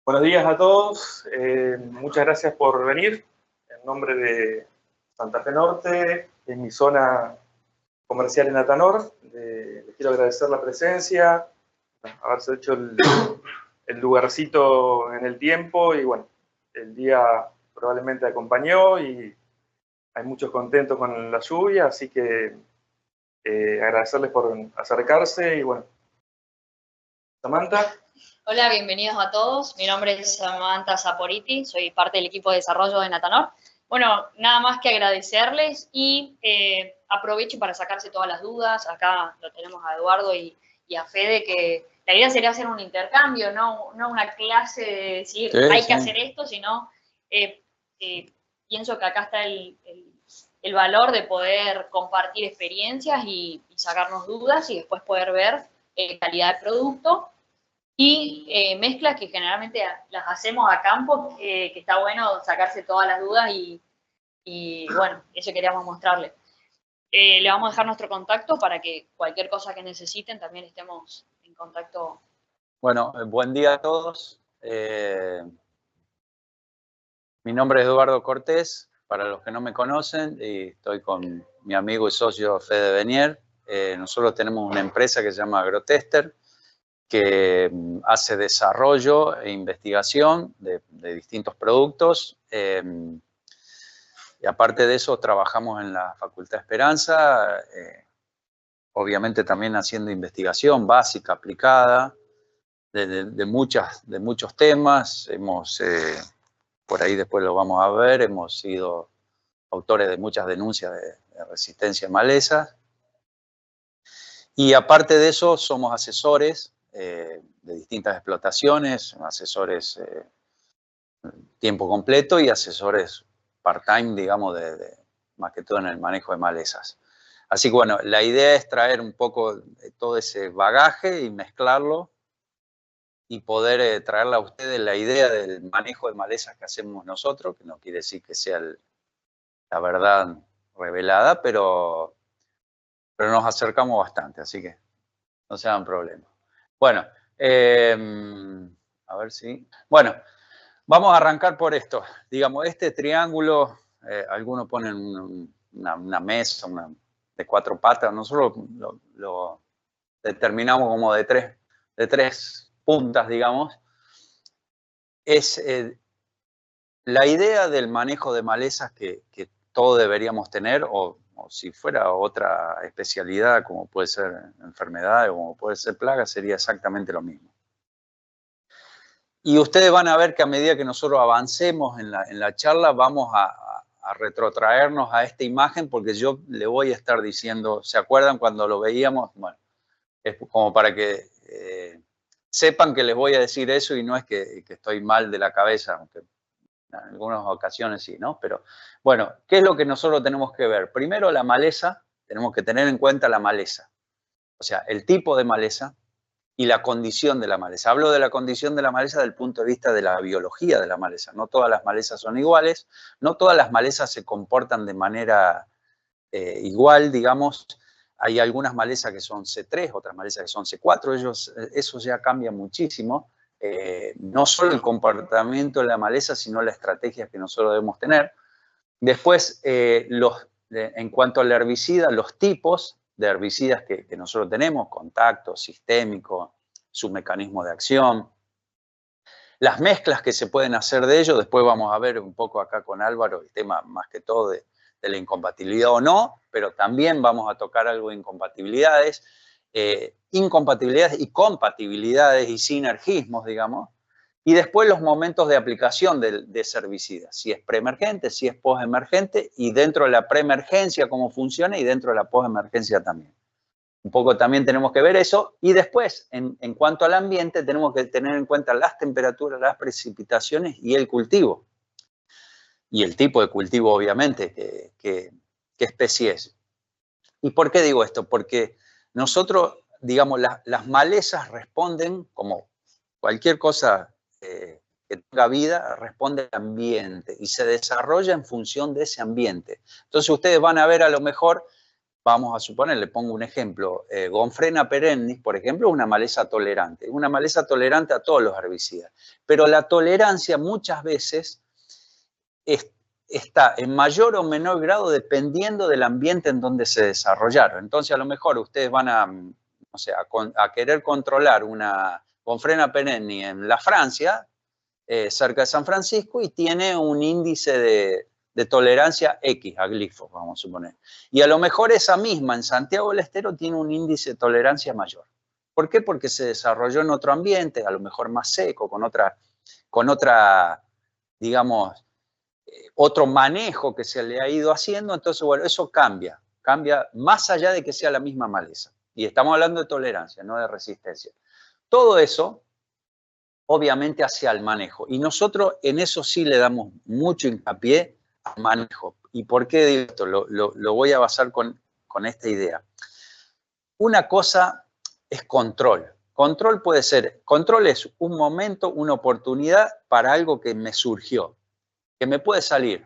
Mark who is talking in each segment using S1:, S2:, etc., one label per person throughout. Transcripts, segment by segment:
S1: Buenos días a todos, muchas gracias por venir. En nombre de Santa Fe Norte, en mi zona comercial en Atanor, les quiero agradecer la presencia, haberse hecho el lugarcito en el tiempo y bueno, el día probablemente acompañó y hay muchos contentos con la lluvia, así que agradecerles por acercarse y bueno, Samantha.
S2: Hola, bienvenidos a todos. Mi nombre es Samantha Saporiti, soy parte del equipo de desarrollo de Natanor. Bueno, nada más que agradecerles y aprovecho para sacarse todas las dudas. Acá lo tenemos a Eduardo y a Fede, que la idea sería hacer un intercambio, no una clase de decir hay que hacer esto, sino pienso que acá está el valor de poder compartir experiencias y sacarnos dudas y después poder ver calidad de producto. Y mezclas que generalmente las hacemos a campo, que está bueno sacarse todas las dudas y bueno, eso queríamos mostrarles. Le vamos a dejar nuestro contacto para que cualquier cosa que necesiten también estemos en contacto.
S3: Bueno, buen día a todos. Mi nombre es Eduardo Cortés, para los que no me conocen, y estoy con mi amigo y socio Fede Benier. Nosotros tenemos una empresa que se llama Agrotester, que hace desarrollo e investigación de distintos productos. Y aparte de eso, trabajamos en la Facultad Esperanza, obviamente también haciendo investigación básica, aplicada, de muchos temas. Por ahí después lo vamos a ver, hemos sido autores de muchas denuncias de resistencia a malezas. Y aparte de eso, somos asesores de distintas explotaciones, asesores tiempo completo y asesores part-time, digamos, más que todo en el manejo de malezas. Así que bueno, la idea es traer un poco todo ese bagaje y mezclarlo y poder traerle a ustedes la idea del manejo de malezas que hacemos nosotros, que no quiere decir que sea la verdad revelada, pero nos acercamos bastante, así que no se hagan problema. Bueno, a ver si... Bueno, vamos a arrancar por esto. Digamos, este triángulo, algunos ponen una mesa de 4 patas, nosotros lo determinamos como de tres puntas, digamos. Es la idea del manejo de malezas que todos deberíamos tener, o si fuera otra especialidad, como puede ser enfermedad o como puede ser plaga, sería exactamente lo mismo. Y ustedes van a ver que a medida que nosotros avancemos en la charla, vamos a retrotraernos a esta imagen, porque yo le voy a estar diciendo, ¿se acuerdan cuando lo veíamos? Bueno, es como para que sepan que les voy a decir eso y no es que estoy mal de la cabeza, aunque en algunas ocasiones sí, ¿no? Pero bueno, ¿qué es lo que nosotros tenemos que ver? Primero, la maleza, tenemos que tener en cuenta la maleza, o sea, el tipo de maleza y la condición de la maleza. Hablo de la condición de la maleza desde el punto de vista de la biología de la maleza. No todas las malezas son iguales, no todas las malezas se comportan de manera igual, digamos. Hay algunas malezas que son C3, otras malezas que son C4, eso ya cambia muchísimo. No solo el comportamiento de la maleza, sino la estrategia que nosotros debemos tener. Después, en cuanto al herbicida, los tipos de herbicidas que nosotros tenemos, contacto, sistémico, su mecanismo de acción, las mezclas que se pueden hacer de ellos. Después vamos a ver un poco acá con Álvaro el tema más que todo de la incompatibilidad o no, pero también vamos a tocar algo de incompatibilidades, incompatibilidades y compatibilidades y sinergismos, digamos. Y después los momentos de aplicación de ese herbicida, si es preemergente, si es postemergente, y dentro de la preemergencia cómo funciona y dentro de la postemergencia también. Un poco también tenemos que ver eso. Y después, en cuanto al ambiente, tenemos que tener en cuenta las temperaturas, las precipitaciones y el cultivo. Y el tipo de cultivo, obviamente, qué especie es. ¿Y por qué digo esto? Porque nosotros, digamos, las malezas responden, como cualquier cosa que tenga vida, responde al ambiente y se desarrolla en función de ese ambiente. Entonces ustedes van a ver a lo mejor vamos a suponer, le pongo un ejemplo, Gomphrena perennis, por ejemplo, es una maleza tolerante a todos los herbicidas. Pero la tolerancia muchas veces está en mayor o menor grado dependiendo del ambiente en donde se desarrollaron. Entonces, a lo mejor ustedes van a, no sé, a querer controlar una Gomphrena perennis en la Francia, cerca de San Francisco, y tiene un índice de tolerancia X a glifos, vamos a suponer. Y a lo mejor esa misma en Santiago del Estero tiene un índice de tolerancia mayor. ¿Por qué? Porque se desarrolló en otro ambiente, a lo mejor más seco, con otra, digamos, otro manejo que se le ha ido haciendo. Entonces, bueno, eso cambia más allá de que sea la misma maleza. Y estamos hablando de tolerancia, no de resistencia. Todo eso, obviamente, hacia el manejo. Y nosotros en eso sí le damos mucho hincapié al manejo. ¿Y por qué digo esto? Lo voy a basar con esta idea. Una cosa es control. Control es un momento, una oportunidad para algo que me surgió, que me puede salir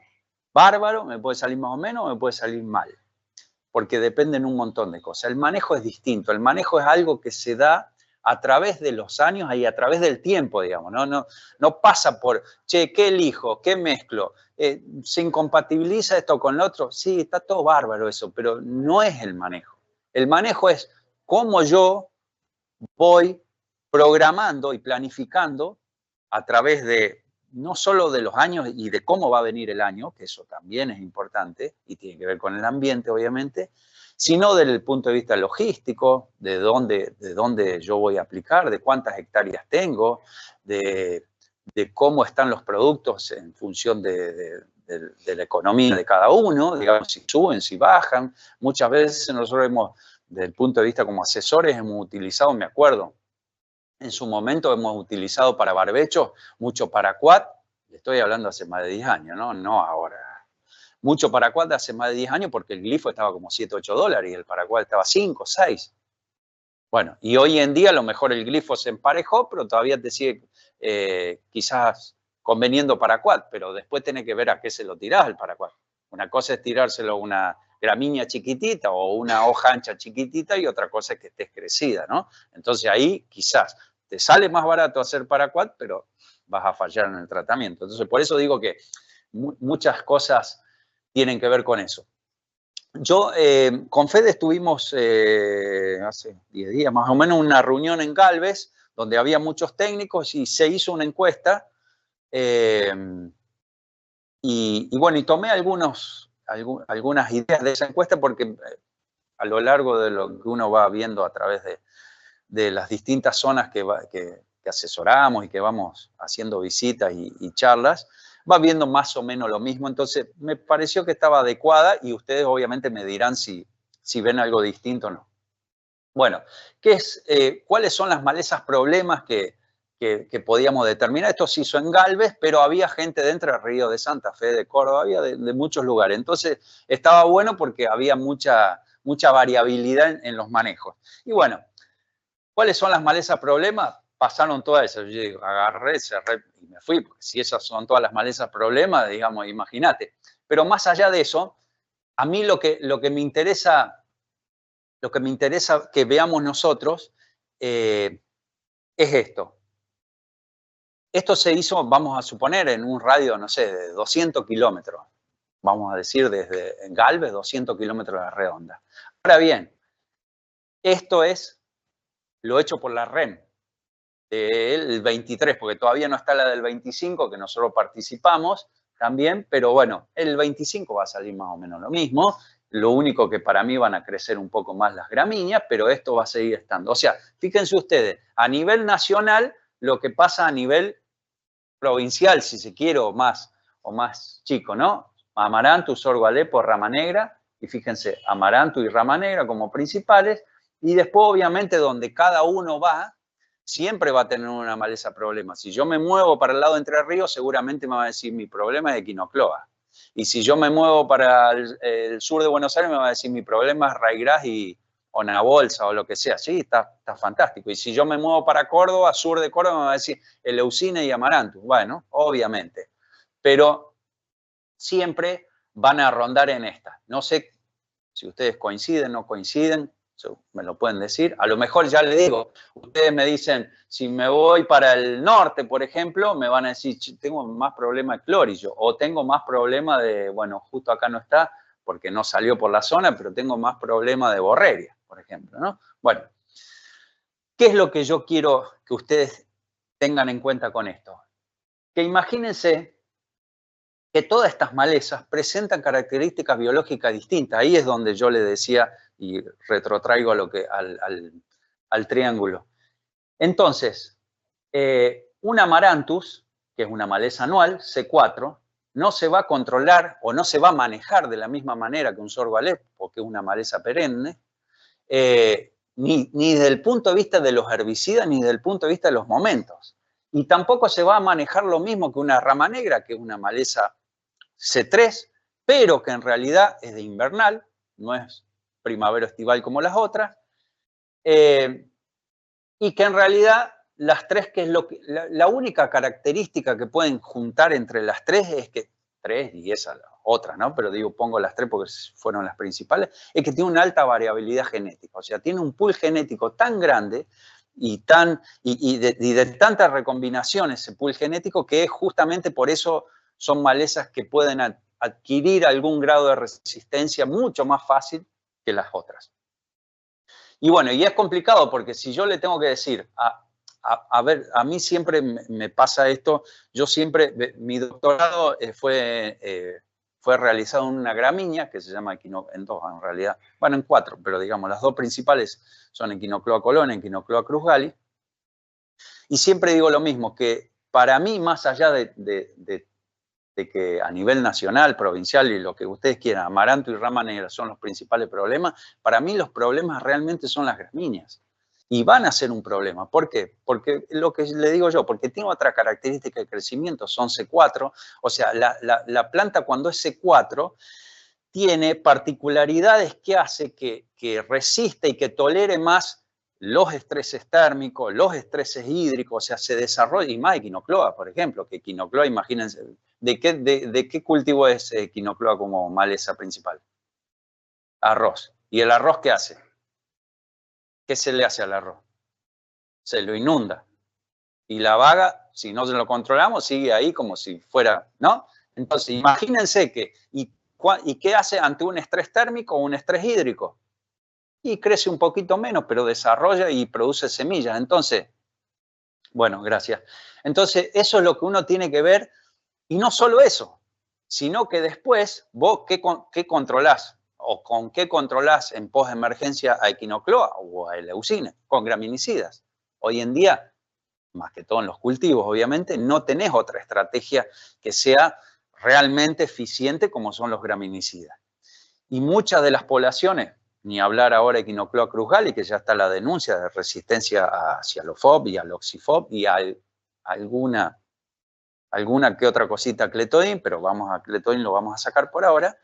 S3: bárbaro, me puede salir más o menos, me puede salir mal, porque dependen un montón de cosas. El manejo es distinto. El manejo es algo que se da a través de los años y a través del tiempo, digamos. No pasa por, che, ¿qué elijo? ¿Qué mezclo? ¿Se incompatibiliza esto con lo otro? Sí, está todo bárbaro eso, pero no es el manejo. El manejo es cómo yo voy programando y planificando a través de, no solo de los años y de cómo va a venir el año, que eso también es importante y tiene que ver con el ambiente, obviamente, sino desde el punto de vista logístico, de dónde yo voy a aplicar, de cuántas hectáreas tengo, de cómo están los productos en función de la economía de cada uno, digamos, si suben, si bajan. Muchas veces nosotros desde el punto de vista como asesores, hemos utilizado, me acuerdo, en su momento hemos utilizado para barbecho mucho paraquat, le estoy hablando hace más de 10 años, no ahora. Mucho paraquat hace más de 10 años porque el glifo estaba como 7, 8 dólares y el paraquat estaba 5, 6. Bueno, y hoy en día a lo mejor el glifo se emparejó, pero todavía te sigue quizás conveniendo paraquat, pero después tenés que ver a qué se lo tirás el paraquat. Una cosa es tirárselo a una gramínea chiquitita o una hoja ancha chiquitita y otra cosa es que estés crecida, ¿no? Entonces ahí quizás te sale más barato hacer paraquat, pero vas a fallar en el tratamiento. Entonces por eso digo que muchas cosas tienen que ver con eso. Yo, con Fede estuvimos hace 10 días más o menos una reunión en Galvez, donde había muchos técnicos y se hizo una encuesta. Y bueno, y tomé algunas ideas de esa encuesta porque a lo largo de lo que uno va viendo a través de las distintas zonas que asesoramos y que vamos haciendo visitas y charlas, va viendo más o menos lo mismo. Entonces, me pareció que estaba adecuada y ustedes obviamente me dirán si ven algo distinto o no. Bueno, ¿cuáles son las malezas problemas que podíamos determinar? Esto se hizo en Galvez, pero había gente de Entre Ríos, de Santa Fe, de Córdoba, había de muchos lugares. Entonces, estaba bueno porque había mucha variabilidad en los manejos. Y bueno, ¿cuáles son las malezas problemas? Pasaron todas esas. Yo digo, agarré, cerré y me fui, porque si esas son todas las malezas problemas, digamos, imagínate. Pero más allá de eso, a mí lo que me interesa que veamos nosotros es esto. Esto se hizo, vamos a suponer, en un radio, no sé, de 200 kilómetros. Vamos a decir desde Galvez, 200 kilómetros de redonda. Ahora bien, esto es lo hecho por la REM del 23, porque todavía no está la del 25, que nosotros participamos también, pero bueno, el 25 va a salir más o menos lo mismo. Lo único que para mí van a crecer un poco más las gramíneas, pero esto va a seguir estando. O sea, fíjense ustedes, a nivel nacional, lo que pasa a nivel provincial, si se quiere, o más chico, ¿no? Amaranto, sorgo Alepo, rama negra, y fíjense, amaranto y rama negra como principales, y después obviamente donde cada uno va, siempre va a tener una maleza problema. Si yo me muevo para el lado de Entre Ríos, seguramente me va a decir mi problema es equinocloa. Y si yo me muevo para el sur de Buenos Aires, me va a decir mi problema es raigrás o nabolsa o lo que sea. Sí, está fantástico. Y si yo me muevo para Córdoba, sur de Córdoba, me va a decir eleucine y amaranto. Bueno, obviamente. Pero siempre van a rondar en esta. No sé Si ustedes coinciden, no coinciden, me lo pueden decir. A lo mejor ya les digo, ustedes me dicen, si me voy para el norte, por ejemplo, me van a decir, tengo más problema de clorillo, o tengo más problema de, bueno, justo acá no está, porque no salió por la zona, pero tengo más problema de borreria, por ejemplo, ¿no? Bueno, ¿qué es lo que yo quiero que ustedes tengan en cuenta con esto? Que imagínense que todas estas malezas presentan características biológicas distintas. Ahí es donde yo le decía, y retrotraigo a lo que, al triángulo. Entonces, un amaranthus, que es una maleza anual, C4, no se va a controlar o no se va a manejar de la misma manera que un sorgo Aleppo, que es una maleza perenne, ni desde el punto de vista de los herbicidas, ni desde el punto de vista de los momentos. Y tampoco se va a manejar lo mismo que una rama negra, que es una maleza C3, pero que en realidad es de invernal, no es primavero-estival como las otras, y que en realidad las tres, que es la única característica que pueden juntar entre las tres es que, tres y esa otra, ¿no? Pero digo, pongo las tres porque fueron las principales, es que tiene una alta variabilidad genética, o sea, tiene un pool genético tan grande y de tantas recombinaciones ese pool genético que es justamente por eso son malezas que pueden adquirir algún grado de resistencia mucho más fácil que las otras. Y bueno, y es complicado porque si yo le tengo que decir, a ver, a mí siempre me pasa esto, yo siempre, mi doctorado fue realizado en una gramínea que se llama en dos en realidad, bueno, en cuatro, pero digamos, las dos principales son Echinocloa colon, Echinocloa cruzgali, y siempre digo lo mismo, que para mí, más allá de que a nivel nacional, provincial y lo que ustedes quieran, amaranto y rama negra son los principales problemas, para mí los problemas realmente son las gramíneas. Y van a ser un problema. ¿Por qué? Porque lo que le digo yo, porque tiene otra característica de crecimiento, son C4, o sea, la planta cuando es C4 tiene particularidades que hace que resiste y que tolere más los estreses térmicos, los estreses hídricos, o sea, se desarrolla, y más Echinocloa, por ejemplo, que Echinocloa, imagínense, ¿de qué cultivo es Echinocloa como maleza principal? Arroz. ¿Y el arroz qué hace? ¿Qué se le hace al arroz? Se lo inunda. Y la vaga, si no se lo controlamos, sigue ahí como si fuera, ¿no? Entonces, imagínense que, ¿y qué hace ante un estrés térmico o un estrés hídrico? Y crece un poquito menos, pero desarrolla y produce semillas. Entonces, bueno, gracias. Entonces, eso es lo que uno tiene que ver, y no solo eso, sino que después vos qué controlás, o con qué controlás en postemergencia a Echinocloa o a Eleucine, con graminicidas. Hoy en día, más que todo en los cultivos, obviamente, no tenés otra estrategia que sea realmente eficiente como son los graminicidas. Y muchas de las poblaciones, ni hablar ahora de Echinocloa cruzgali, que ya está la denuncia de resistencia a Cialofob y a Loxifob y a alguna que otra cosita Clethodim, pero Clethodim lo vamos a sacar por ahora.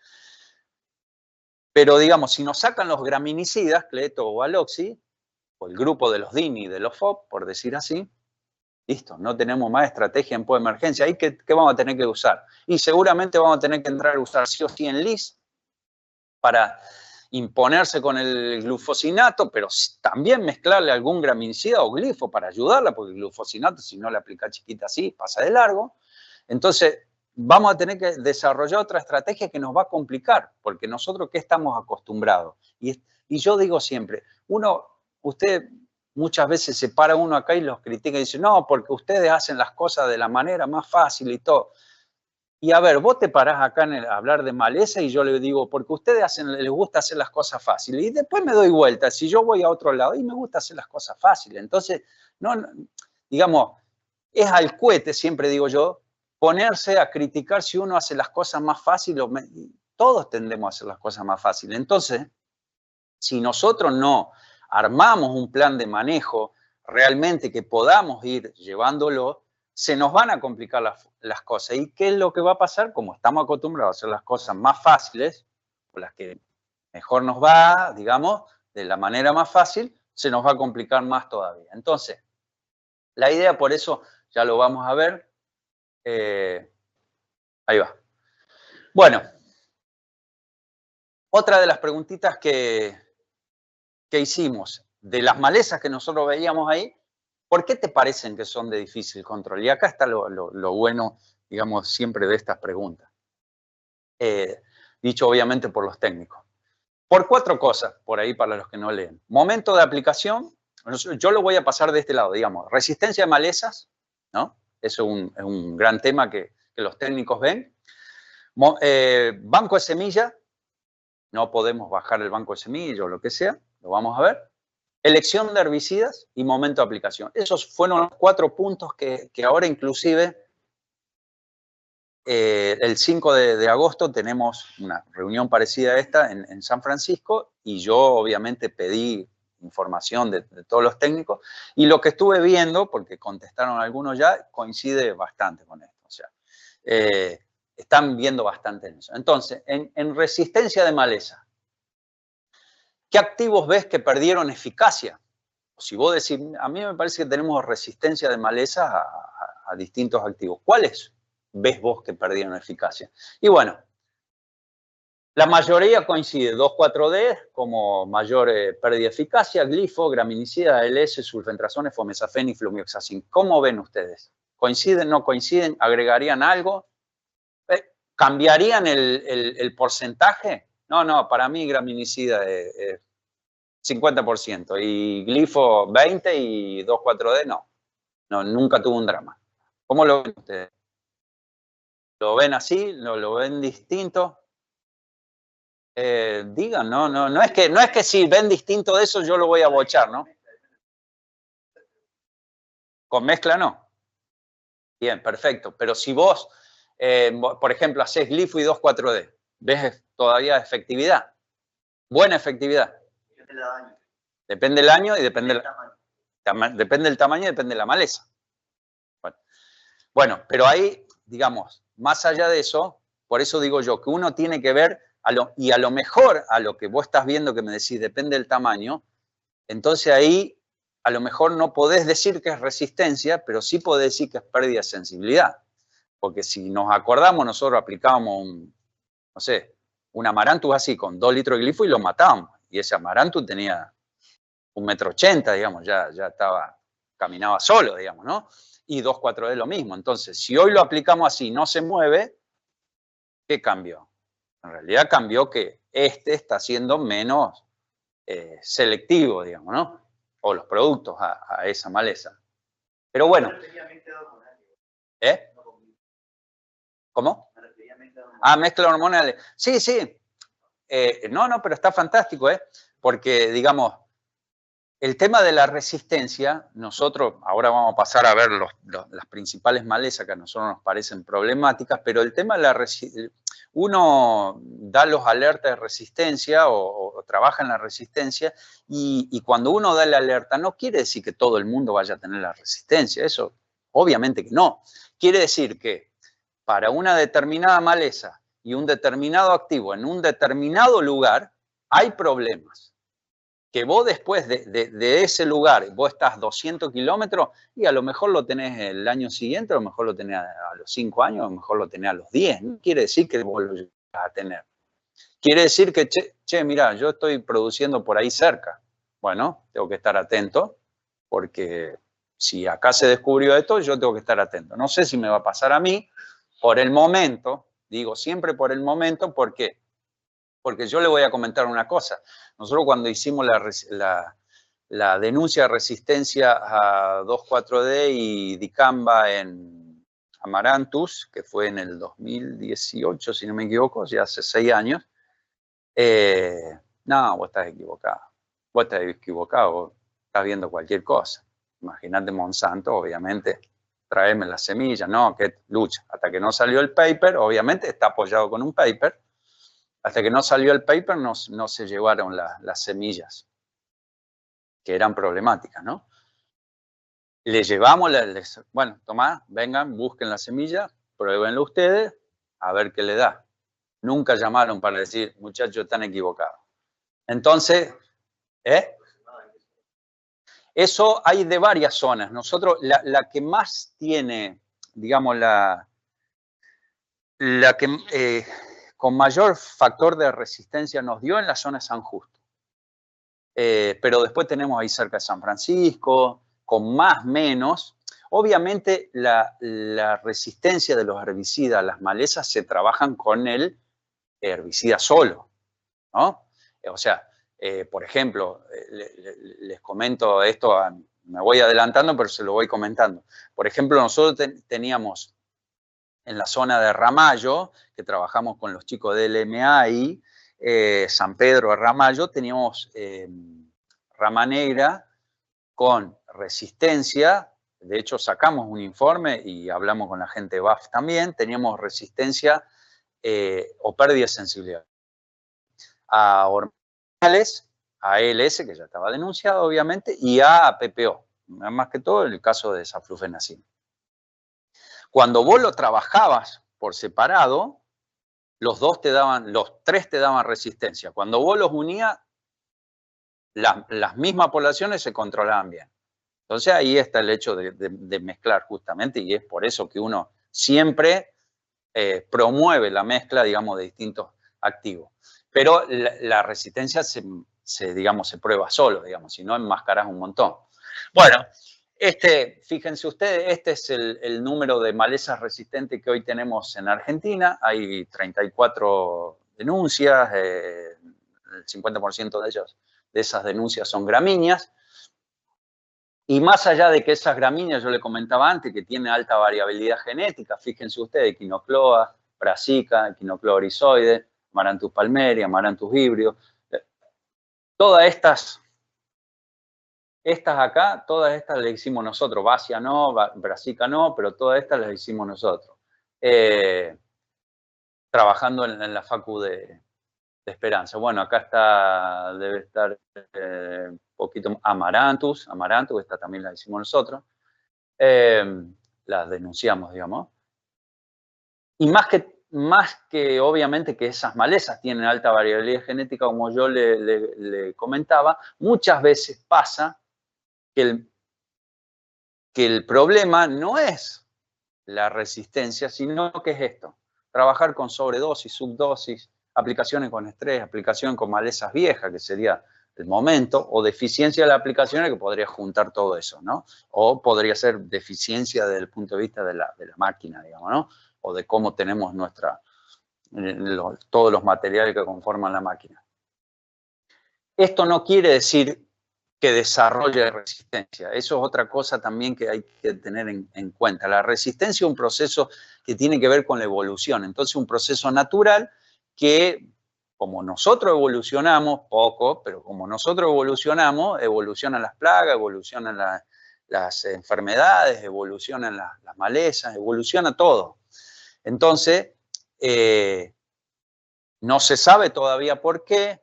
S3: Pero digamos, si nos sacan los graminicidas, Cleto o Aloxi, o el grupo de los DIN y de los FOB, por decir así, listo, no tenemos más estrategia en postemergencia. ¿Ahí qué vamos a tener que usar? Y seguramente vamos a tener que entrar a usar sí o sí en LIS para imponerse con el glufosinato, pero también mezclarle algún graminicida o glifo para ayudarla, porque el glufosinato, si no le aplica chiquita así, pasa de largo. Entonces, vamos a tener que desarrollar otra estrategia que nos va a complicar, porque nosotros, ¿qué estamos acostumbrados? Y yo digo siempre, usted muchas veces se para uno acá y los critica y dice, no, porque ustedes hacen las cosas de la manera más fácil y todo. Y a ver, vos te parás acá a hablar de maleza y yo le digo, porque ustedes les gusta hacer las cosas fáciles. Y después me doy vuelta, si yo voy a otro lado y me gusta hacer las cosas fáciles. Entonces, digamos, es al cohete, siempre digo yo, ponerse a criticar si uno hace las cosas más fáciles. Todos tendemos a hacer las cosas más fáciles. Entonces, si nosotros no armamos un plan de manejo realmente que podamos ir llevándolo, se nos van a complicar las cosas. ¿Y qué es lo que va a pasar? Como estamos acostumbrados a hacer las cosas más fáciles, o las que mejor nos va, digamos, de la manera más fácil, se nos va a complicar más todavía. Entonces, la idea, por eso, ya lo vamos a ver. Ahí va. Bueno, Otra de las preguntitas que hicimos, de las malezas que nosotros veíamos ahí, ¿por qué te parecen que son de difícil control? Y acá está lo bueno, digamos, siempre de estas preguntas. Dicho obviamente por los técnicos. Por 4 cosas, por ahí para los que no leen. Momento de aplicación, yo lo voy a pasar de este lado, digamos, resistencia a malezas, ¿no? Eso es un gran tema que los técnicos ven. Banco de semilla, no podemos bajar el banco de semilla o lo que sea, lo vamos a ver. Elección de herbicidas y momento de aplicación. Esos fueron los 4 puntos que ahora inclusive el 5 de agosto tenemos una reunión parecida a esta en San Francisco y yo obviamente pedí información de todos los técnicos y lo que estuve viendo, porque contestaron algunos ya, coincide bastante con esto. O sea, están viendo bastante en eso. Entonces, en resistencia de maleza, ¿qué activos ves que perdieron eficacia? Si vos decís, a mí me parece que tenemos resistencia de maleza a distintos activos. ¿Cuáles ves vos que perdieron eficacia? Y bueno, la mayoría coincide, 2,4-D como mayor pérdida de eficacia, glifo, graminicida, ALS, sulfentrazone, fomezafén y flumioxacin. ¿Cómo ven ustedes? ¿Coinciden, no coinciden? ¿Agregarían algo? ¿Cambiarían el porcentaje? No, para mí graminicida 50% y glifo 20% y 2,4-D no, nunca tuvo un drama. ¿Cómo lo ven ustedes? ¿Lo ven así? ¿Lo ven distinto? Digan, no es que si ven distinto de eso yo lo voy a bochar, ¿no? Con mezcla no. Bien, perfecto. Pero si vos, por ejemplo, haces glifo y 2,4-D, ¿ves todavía efectividad? Buena efectividad. Depende del año y depende del tamaño y depende de la maleza. Bueno, pero ahí, digamos, más allá de eso, por eso digo yo que uno tiene que ver, y a lo mejor a lo que vos estás viendo que me decís depende del tamaño, entonces ahí a lo mejor no podés decir que es resistencia, pero sí podés decir que es pérdida de sensibilidad. Porque si nos acordamos, nosotros aplicábamos un amaranthus así con 2 litros de glifo y lo matábamos. Y ese amaranthus tenía 1,80 m, digamos, ya caminaba solo, digamos, ¿no? Y 2,4-D lo mismo. Entonces, si hoy lo aplicamos así y no se mueve, ¿qué cambió? En realidad cambió que este está siendo menos selectivo, digamos, ¿no? O los productos a esa maleza. Pero bueno. ¿Cómo? Mezcla hormonal. Sí. Pero está fantástico, porque, digamos, el tema de la resistencia, nosotros ahora vamos a pasar a ver las principales malezas que a nosotros nos parecen problemáticas, pero el tema de la resistencia, uno da los alertas de resistencia o trabaja en la resistencia y cuando uno da la alerta no quiere decir que todo el mundo vaya a tener la resistencia, eso obviamente que no. Quiere decir que para una determinada maleza y un determinado activo en un determinado lugar hay problemas. Que vos después de ese lugar, vos estás 200 kilómetros y a lo mejor lo tenés el año siguiente, a lo mejor lo tenés a los 5 años, a lo mejor lo tenés a los 10. No quiere decir que vos lo llegas a tener. Quiere decir que, mira, yo estoy produciendo por ahí cerca. Bueno, tengo que estar atento porque si acá se descubrió esto, yo tengo que estar atento. No sé si me va a pasar a mí por el momento, digo siempre por el momento, ¿por qué? Porque yo le voy a comentar una cosa. Nosotros cuando hicimos la denuncia de resistencia a 2,4-D y dicamba en Amaranthus, que fue en el 2018, si no me equivoco, ya hace 6 años, no, vos estás equivocado. Vos estás equivocado, vos estás viendo cualquier cosa. Imagínate Monsanto, obviamente, tráeme las semillas, no, que lucha. Hasta que no salió el paper, obviamente está apoyado con un paper. Hasta que no salió el paper no se llevaron las semillas, que eran problemáticas, ¿no? Le llevamos, bueno, tomá, vengan, busquen la semilla, pruébenlo ustedes, a ver qué le da. Nunca llamaron para decir, muchachos, están equivocados. Entonces, eso hay de varias zonas. Nosotros, la que más tiene, digamos, con mayor factor de resistencia nos dio en la zona de San Justo. Pero después tenemos ahí cerca de San Francisco, con más menos. Obviamente la resistencia de los herbicidas a las malezas se trabajan con el herbicida solo, ¿no? O sea, por ejemplo, les comento esto, me voy adelantando, pero se lo voy comentando. Por ejemplo, nosotros teníamos en la zona de Ramallo, que trabajamos con los chicos del LMAI, San Pedro de Ramallo, teníamos rama negra con resistencia. De hecho, sacamos un informe y hablamos con la gente de BAF también. Teníamos resistencia o pérdida de sensibilidad a hormonales, a ALS, que ya estaba denunciado, obviamente, y a PPO, más que todo el caso de saflufenacin. Cuando vos lo trabajabas por separado, los tres te daban resistencia. Cuando vos los unías, las mismas poblaciones se controlaban bien. Entonces ahí está el hecho de mezclar justamente, y es por eso que uno siempre promueve la mezcla, digamos, de distintos activos. Pero la resistencia se prueba solo, digamos, si no enmascaras un montón. Bueno, fíjense ustedes, este es el número de malezas resistentes que hoy tenemos en Argentina. Hay 34 denuncias, el 50% de esas denuncias son gramíneas. Y más allá de que esas gramíneas, yo le comentaba antes, que tienen alta variabilidad genética, fíjense ustedes, Echinocloa, Brassica, Echinocloa erizoide, Amaranthus palmeri, Amaranthus híbrido. Todas estas acá, todas estas las hicimos nosotros. Basia no, Brassica no, pero todas estas las hicimos nosotros. Trabajando en la Facu de Esperanza. Bueno, acá debe estar un poquito Amaranthus, esta también la hicimos nosotros. Las denunciamos, digamos. Y más que obviamente que esas malezas tienen alta variabilidad genética, como yo le comentaba, muchas veces pasa que el problema no es la resistencia, sino que es esto: trabajar con sobredosis, subdosis, aplicaciones con estrés, aplicación con malezas viejas, que sería el momento, o deficiencia de las aplicaciones, que podría juntar todo eso, ¿no? O podría ser deficiencia desde el punto de vista de la máquina, digamos, ¿no? O de cómo tenemos todos los materiales que conforman la máquina. Esto no quiere decir que desarrolle resistencia. Eso es otra cosa también que hay que tener en cuenta. La resistencia es un proceso que tiene que ver con la evolución. Entonces, un proceso natural que, como nosotros evolucionamos, poco, pero como nosotros evolucionan las plagas, evolucionan las enfermedades, evolucionan las malezas, evoluciona todo. Entonces, no se sabe todavía por qué.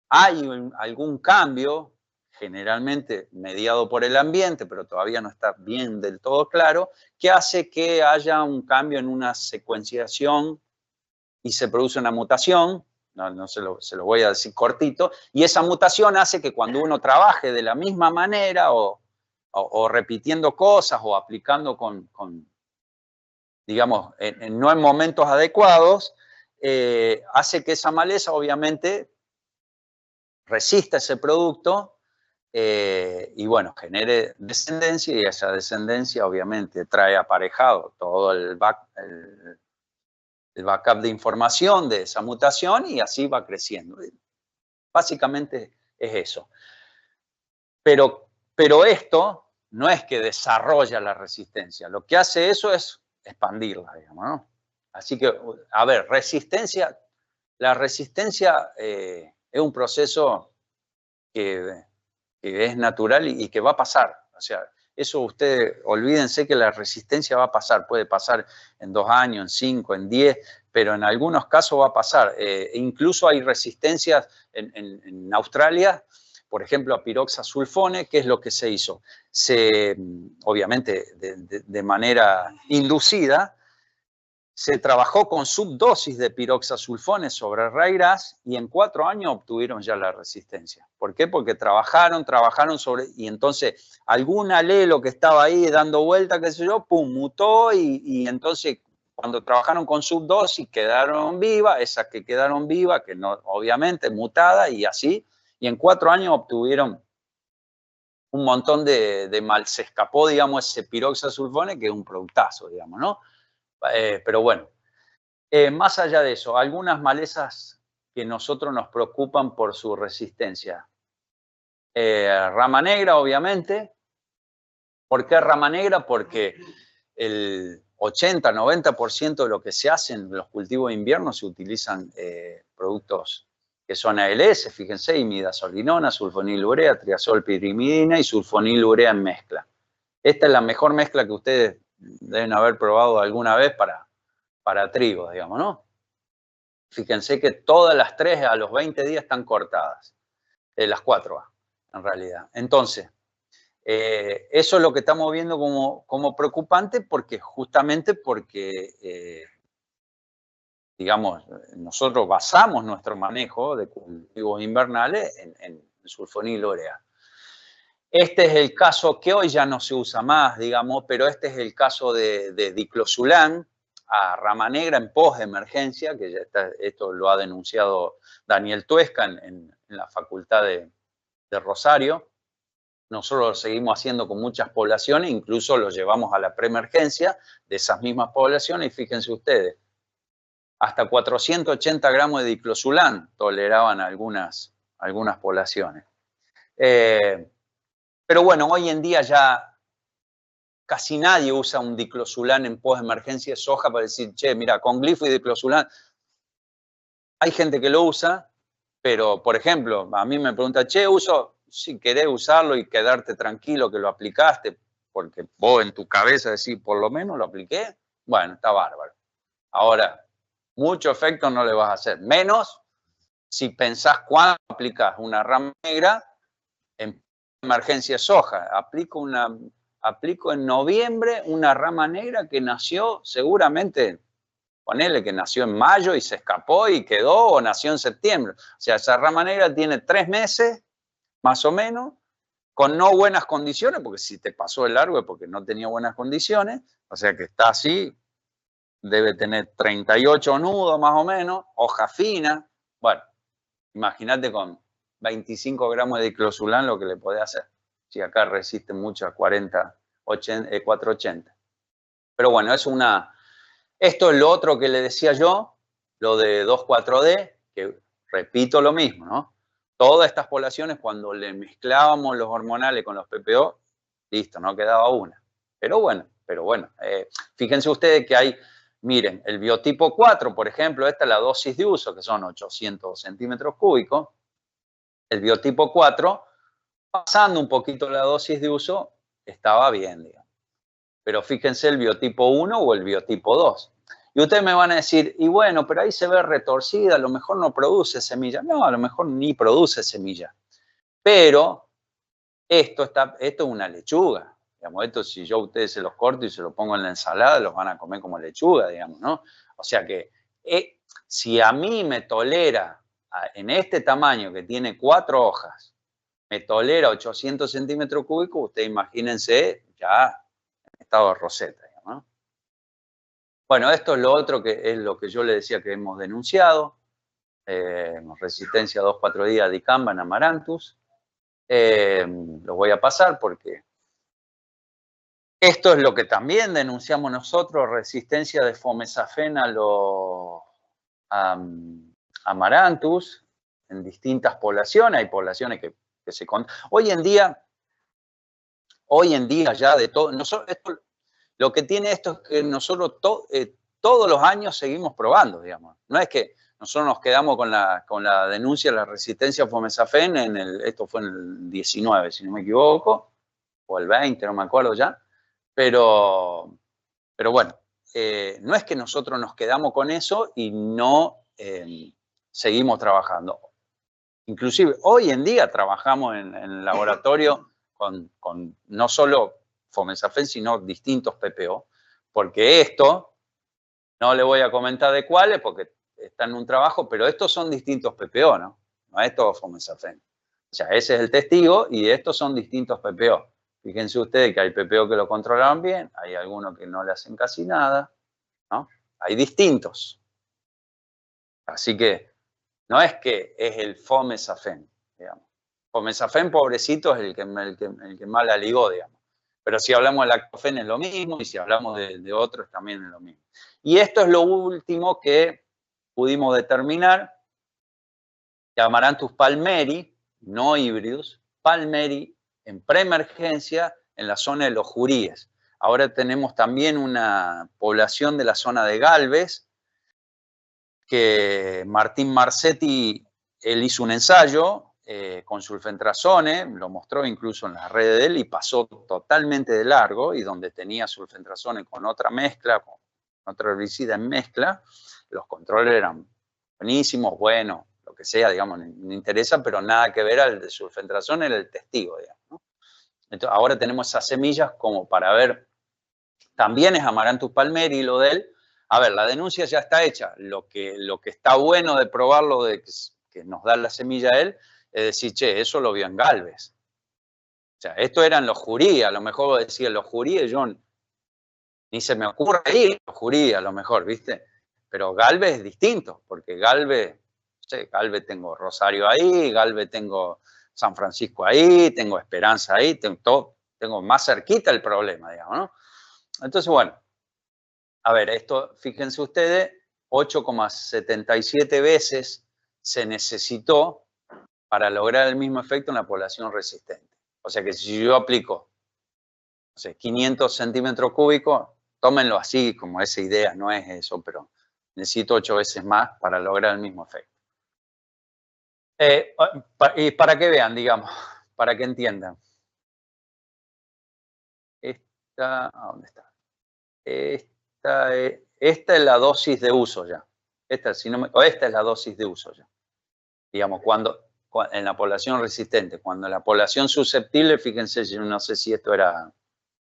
S3: Hay algún cambio, generalmente mediado por el ambiente, pero todavía no está bien del todo claro, que hace que haya un cambio en una secuenciación y se produce una mutación. No se lo voy a decir cortito, y esa mutación hace que cuando uno trabaje de la misma manera o repitiendo cosas o aplicando digamos, no en momentos adecuados, hace que esa maleza obviamente resista ese producto y bueno, genere descendencia, y esa descendencia obviamente trae aparejado todo el backup de información de esa mutación, y así va creciendo. Básicamente es eso. Pero esto no es que desarrolla la resistencia. Lo que hace eso es expandirla, digamos, ¿no? Así que, a ver, la resistencia es un proceso que es natural y que va a pasar. O sea, eso ustedes, olvídense que la resistencia va a pasar. Puede pasar en 2 años, en 5, en 10, pero en algunos casos va a pasar. Incluso hay resistencias en Australia, por ejemplo, a piroxasulfone. ¿Qué es lo que se hizo? Obviamente, de manera inducida, se trabajó con subdosis de piroxasulfone sobre ryegrass y en 4 años obtuvieron ya la resistencia. ¿Por qué? Porque trabajaron sobre, y entonces algún alelo que estaba ahí dando vuelta, qué sé yo, pum, mutó, y entonces cuando trabajaron con subdosis quedaron vivas, esas que quedaron vivas, que no, obviamente mutadas y así, y en 4 años obtuvieron un montón de mal, se escapó, digamos, ese piroxasulfone, que es un productazo, digamos, ¿no? Pero bueno, más allá de eso, algunas malezas que nosotros nos preocupan por su resistencia. Rama negra, obviamente. ¿Por qué rama negra? Porque el 80-90% de lo que se hace en los cultivos de invierno se utilizan productos que son ALS, fíjense, imidazolinona, sulfonilurea, triazolpirimidina y sulfonilurea en mezcla. Esta es la mejor mezcla que ustedes deben haber probado alguna vez para trigo, digamos, ¿no? Fíjense que todas las 3 a los 20 días están cortadas, las 4A, en realidad. Entonces, eso es lo que estamos viendo como preocupante, porque justamente porque, digamos, nosotros basamos nuestro manejo de cultivos invernales en sulfonilurea. Este es el caso que hoy ya no se usa más, digamos, pero este es el caso de diclosulán a rama negra en post-emergencia, que ya está, esto lo ha denunciado Daniel Tuesca en la Facultad de Rosario. Nosotros lo seguimos haciendo con muchas poblaciones, incluso lo llevamos a la preemergencia de esas mismas poblaciones, y fíjense ustedes, hasta 480 gramos de diclosulán toleraban algunas poblaciones. Pero bueno, hoy en día ya casi nadie usa un diclosulán en post-emergencia de soja para decir, che, mira, con glifo y diclosulán. Hay gente que lo usa, pero, por ejemplo, a mí me pregunta, che, si querés usarlo y quedarte tranquilo que lo aplicaste, porque vos en tu cabeza decís, por lo menos lo apliqué, bueno, está bárbaro. Ahora, mucho efecto no le vas a hacer, menos si pensás cuándo aplicás una rama negra en emergencia soja. Aplico en noviembre una rama negra que nació seguramente, ponele que nació en mayo y se escapó y quedó, o nació en septiembre. O sea, esa rama negra tiene 3 meses, más o menos, con no buenas condiciones, porque si te pasó el largo es porque no tenía buenas condiciones, o sea que está así, debe tener 38 nudos más o menos, hoja fina. Bueno, imagínate con 25 gramos de diclosulán lo que le podés hacer. Si acá resiste mucho a 480. Pero bueno, esto es lo otro que le decía yo, lo de 2,4-D, que repito lo mismo, ¿no? Todas estas poblaciones, cuando le mezclábamos los hormonales con los PPO, listo, no quedaba una. Pero bueno, fíjense ustedes que hay, miren, el biotipo 4, por ejemplo, esta es la dosis de uso, que son 800 centímetros cúbicos. El biotipo 4, pasando un poquito la dosis de uso, estaba bien, digamos. Pero fíjense el biotipo 1 o el biotipo 2. Y ustedes me van a decir, y bueno, pero ahí se ve retorcida, a lo mejor no produce semilla. No, a lo mejor ni produce semilla. Pero esto es una lechuga. Digamos, esto si yo a ustedes se los corto y se los pongo en la ensalada, los van a comer como lechuga, digamos, ¿no? O sea que si a mí me tolera, en este tamaño que tiene 4 hojas, me tolera 800 centímetros cúbicos, ustedes imagínense ya en estado de roseta, digamos, ¿no? Bueno, esto es lo otro que es lo que yo le decía que hemos denunciado. Resistencia 2,4-D a dicamba en Amaranthus. Lo voy a pasar porque esto es lo que también denunciamos nosotros, resistencia de Fomesafen a los Amaranthus en distintas poblaciones. Hay poblaciones que se... Hoy en día ya de todo... Lo que tiene esto es que nosotros todos los años seguimos probando, digamos. No es que nosotros nos quedamos con la denuncia de la resistencia a Fomesafen, esto fue en el 19, si no me equivoco, o el 20, no me acuerdo ya. Pero bueno, no es que nosotros nos quedamos con eso y no seguimos trabajando. Inclusive, hoy en día trabajamos en el laboratorio con no solo Fomesafen, sino distintos PPO, porque esto, no le voy a comentar de cuáles, porque está en un trabajo, pero estos son distintos PPO, ¿no? No es todo Fomesafen. O sea, ese es el testigo y estos son distintos PPO. Fíjense ustedes que hay PPO que lo controlaron bien, hay algunos que no le hacen casi nada, ¿no? hay distintos. Así que no es que es el fomesafen, digamos. Fomesafen, pobrecito, es el que más la ligó, digamos. Pero si hablamos de lactofen es lo mismo, y si hablamos de otros también es lo mismo. Y esto es lo último que pudimos determinar, que Amaranthus palmeri, no híbridos, palmeri en preemergencia en la zona de los Juríes. Ahora tenemos también una población de la zona de Galvez, que Martín Marcetti, él hizo un ensayo con sulfentrazone, lo mostró incluso en las redes de él y pasó totalmente de largo, y donde tenía sulfentrazone con otra mezcla, con otro herbicida en mezcla, los controles eran buenísimos, buenos, lo que sea, digamos, no interesa, pero nada que ver al de sulfentrazone, era el testigo, digamos, ¿no? Entonces, ahora tenemos esas semillas como para ver, también es Amaranthus palmeri lo de él. A ver, la denuncia ya está hecha. Lo que está bueno de probarlo, de que nos da la semilla a él, es decir, che, eso lo vio en Galvez. O sea, esto eran los Jurí, a lo mejor decía los Jurí, yo ni se me ocurre ir los Jurí, a lo mejor, ¿viste? Pero Galvez es distinto, porque Galvez, no sé, Galvez tengo Rosario ahí, Galvez tengo San Francisco ahí, tengo Esperanza ahí, tengo más cerquita el problema, digamos, ¿no? Entonces, bueno, a ver, esto, fíjense ustedes, 8,77 veces se necesitó para lograr el mismo efecto en la población resistente. O sea que si yo aplico, no sé, 500 centímetros cúbicos, tómenlo así, como esa idea, no es eso, pero necesito 8 veces más para lograr el mismo efecto. Y para que vean, digamos, para que entiendan. ¿Dónde está? Esta es la dosis de uso ya. Esta es la dosis de uso ya. Digamos, en la población resistente, cuando en la población susceptible, fíjense, yo no sé si esto era,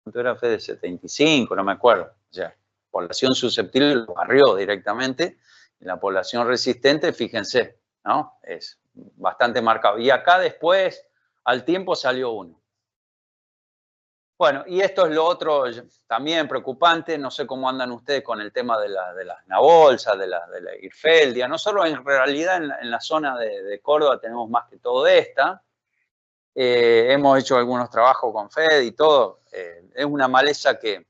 S3: ¿cuánto era, Fede? 75, no me acuerdo. O sea, población susceptible lo barrió directamente. En la población resistente, fíjense, ¿no? Es bastante marcado. Y acá después, al tiempo, salió uno. Bueno, y esto es lo otro también preocupante. No sé cómo andan ustedes con el tema de las nabolsas, de la Hirfeldia. Nosotros en realidad en la zona de Córdoba tenemos más que todo esta. Hemos hecho algunos trabajos con Fed y todo. Es una maleza que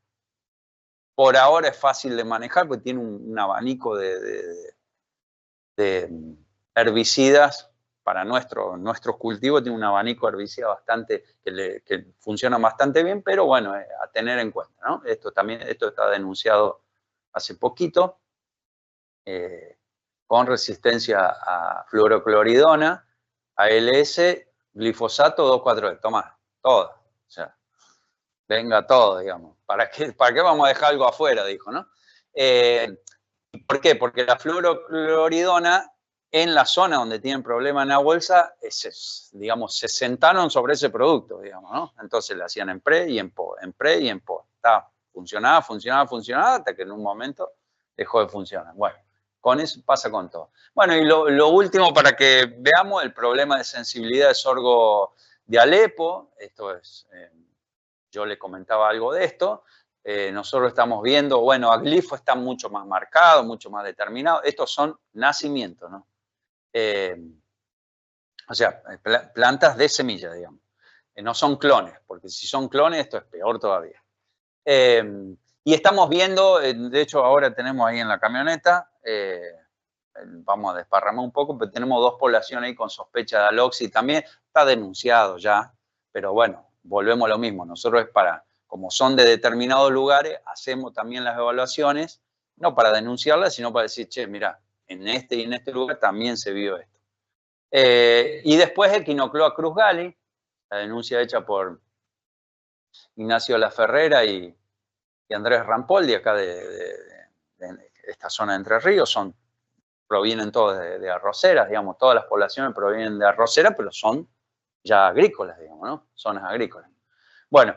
S3: por ahora es fácil de manejar porque tiene un abanico de herbicidas. Para nuestros cultivos tiene un abanico de herbicida bastante, que funciona bastante bien, pero bueno, a tener en cuenta, ¿no? Esto está denunciado hace poquito, con resistencia a fluorocloridona, ALS, glifosato 2,4-D. Tomá, todo. O sea, venga todo, digamos. ¿Para qué vamos a dejar algo afuera? Dijo, ¿no? ¿Por qué? Porque la fluorocloridona, en la zona donde tienen problema en la bolsa, digamos, se sentaron sobre ese producto, digamos, ¿no? Entonces le hacían en pre y en po, en pre y en po. Funcionaba, hasta que en un momento dejó de funcionar. Bueno, con eso pasa con todo. Bueno, y lo último para que veamos el problema de sensibilidad de sorgo de Alepo. Esto es, yo le comentaba algo de esto. Nosotros estamos viendo, bueno, a glifo está mucho más marcado, mucho más determinado. Estos son nacimientos, ¿no? O sea, plantas de semilla, digamos. No son clones, porque si son clones esto es peor todavía. Y estamos viendo, de hecho ahora tenemos ahí en la camioneta, vamos a desparramar un poco, pero tenemos 2 poblaciones ahí con sospecha de aloxi también. Está denunciado ya, pero bueno, volvemos a lo mismo. Nosotros como son de determinados lugares, hacemos también las evaluaciones, no para denunciarlas, sino para decir, che, mira, en este y en este lugar también se vio esto. Y después Equinocloa cruzgali, la denuncia hecha por Ignacio La Ferrera y Andrés Rampoldi, acá de esta zona de Entre Ríos, provienen todos de arroceras, digamos, todas las poblaciones provienen de arroceras, pero son ya agrícolas, digamos, ¿no? Zonas agrícolas. Bueno,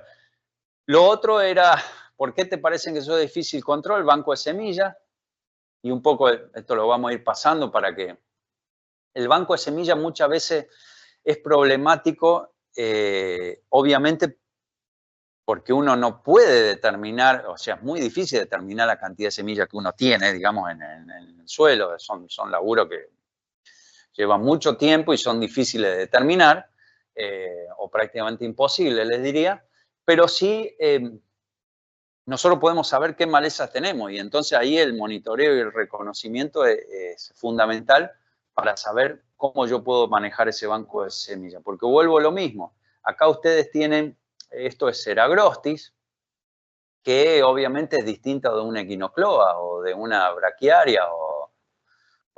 S3: lo otro era, ¿por qué te parecen que eso es difícil control? Banco de semillas. Y un poco esto lo vamos a ir pasando para que el banco de semillas muchas veces es problemático, obviamente, porque uno no puede determinar, o sea, es muy difícil determinar la cantidad de semillas que uno tiene, digamos, en el suelo. Son laburos que llevan mucho tiempo y son difíciles de determinar, o prácticamente imposibles, les diría, pero sí nosotros podemos saber qué malezas tenemos y entonces ahí el monitoreo y el reconocimiento es fundamental para saber cómo yo puedo manejar ese banco de semillas. Porque vuelvo a lo mismo, acá ustedes tienen, esto es Ceragrostis, que obviamente es distinta de una equinocloa o de una braquiaria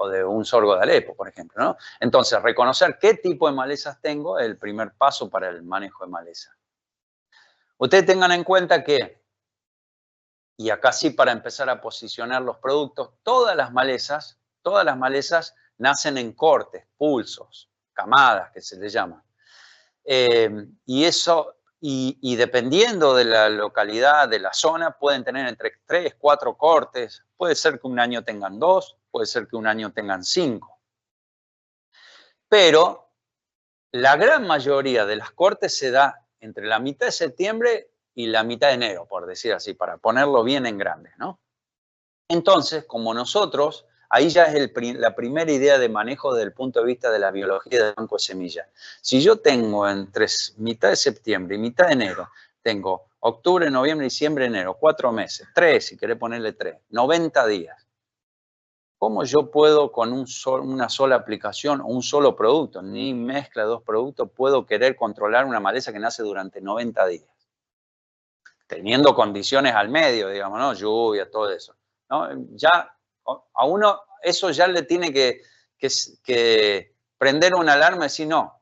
S3: o de un sorgo de Alepo, por ejemplo, ¿no? Entonces, reconocer qué tipo de malezas tengo es el primer paso para el manejo de maleza. Ustedes tengan en cuenta que, y acá sí para empezar a posicionar los productos, todas las malezas nacen en cortes, pulsos, camadas que se les llama. Y dependiendo de la localidad, de la zona, pueden tener entre 3, 4 cortes. Puede ser que un año tengan 2, puede ser que un año tengan 5. Pero la gran mayoría de las cortes se da entre la mitad de septiembre y la mitad de enero, por decir así, para ponerlo bien en grande, ¿no? Entonces, como nosotros, ahí ya es la primera idea de manejo desde el punto de vista de la biología del banco de semillas. Si yo tengo entre mitad de septiembre y mitad de enero, tengo octubre, noviembre, diciembre, enero, 4 meses, 3, si querés ponerle 3, 90 días. ¿Cómo yo puedo con una sola aplicación o un solo producto, ni mezcla de 2 productos, puedo querer controlar una maleza que nace durante 90 días? Teniendo condiciones al medio, digamos, ¿no? Lluvia, todo eso, ¿no? Ya a uno eso ya le tiene que prender una alarma y decir, no,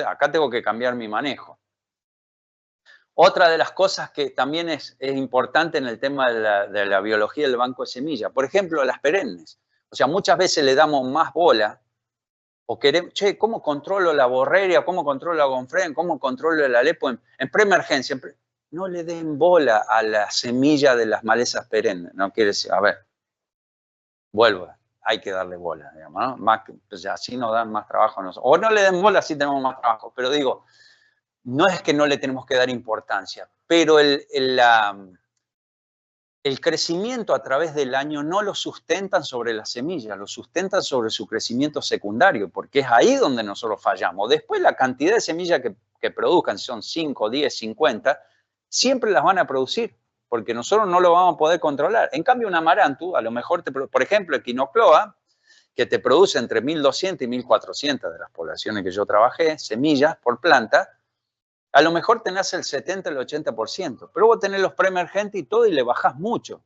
S3: acá tengo que cambiar mi manejo. Otra de las cosas que también es importante en el tema de la biología del banco de semillas, por ejemplo, las perennes. O sea, muchas veces le damos más bola o queremos, che, ¿cómo controlo la borreria? ¿Cómo controlo la gonfren? ¿Cómo controlo el Alepo en preemergencia? No le den bola a la semilla de las malezas perennes. No quiere decir, a ver, vuelvo, hay que darle bola, digamos, ¿no? Más, pues así nos dan más trabajo a nosotros. O no le den bola, así tenemos más trabajo. Pero digo, no es que no le tenemos que dar importancia, pero el crecimiento a través del año no lo sustentan sobre las semillas, lo sustentan sobre su crecimiento secundario, porque es ahí donde nosotros fallamos. Después la cantidad de semillas que produzcan, si son 5, 10, 50, siempre las van a producir, porque nosotros no lo vamos a poder controlar. En cambio, un amaranto, a lo mejor, por ejemplo, equinocloa, que te produce entre 1.200 y 1.400 de las poblaciones que yo trabajé, semillas por planta, a lo mejor tenés el 70, el 80%, pero vos tenés los preemergentes y todo y le bajás mucho.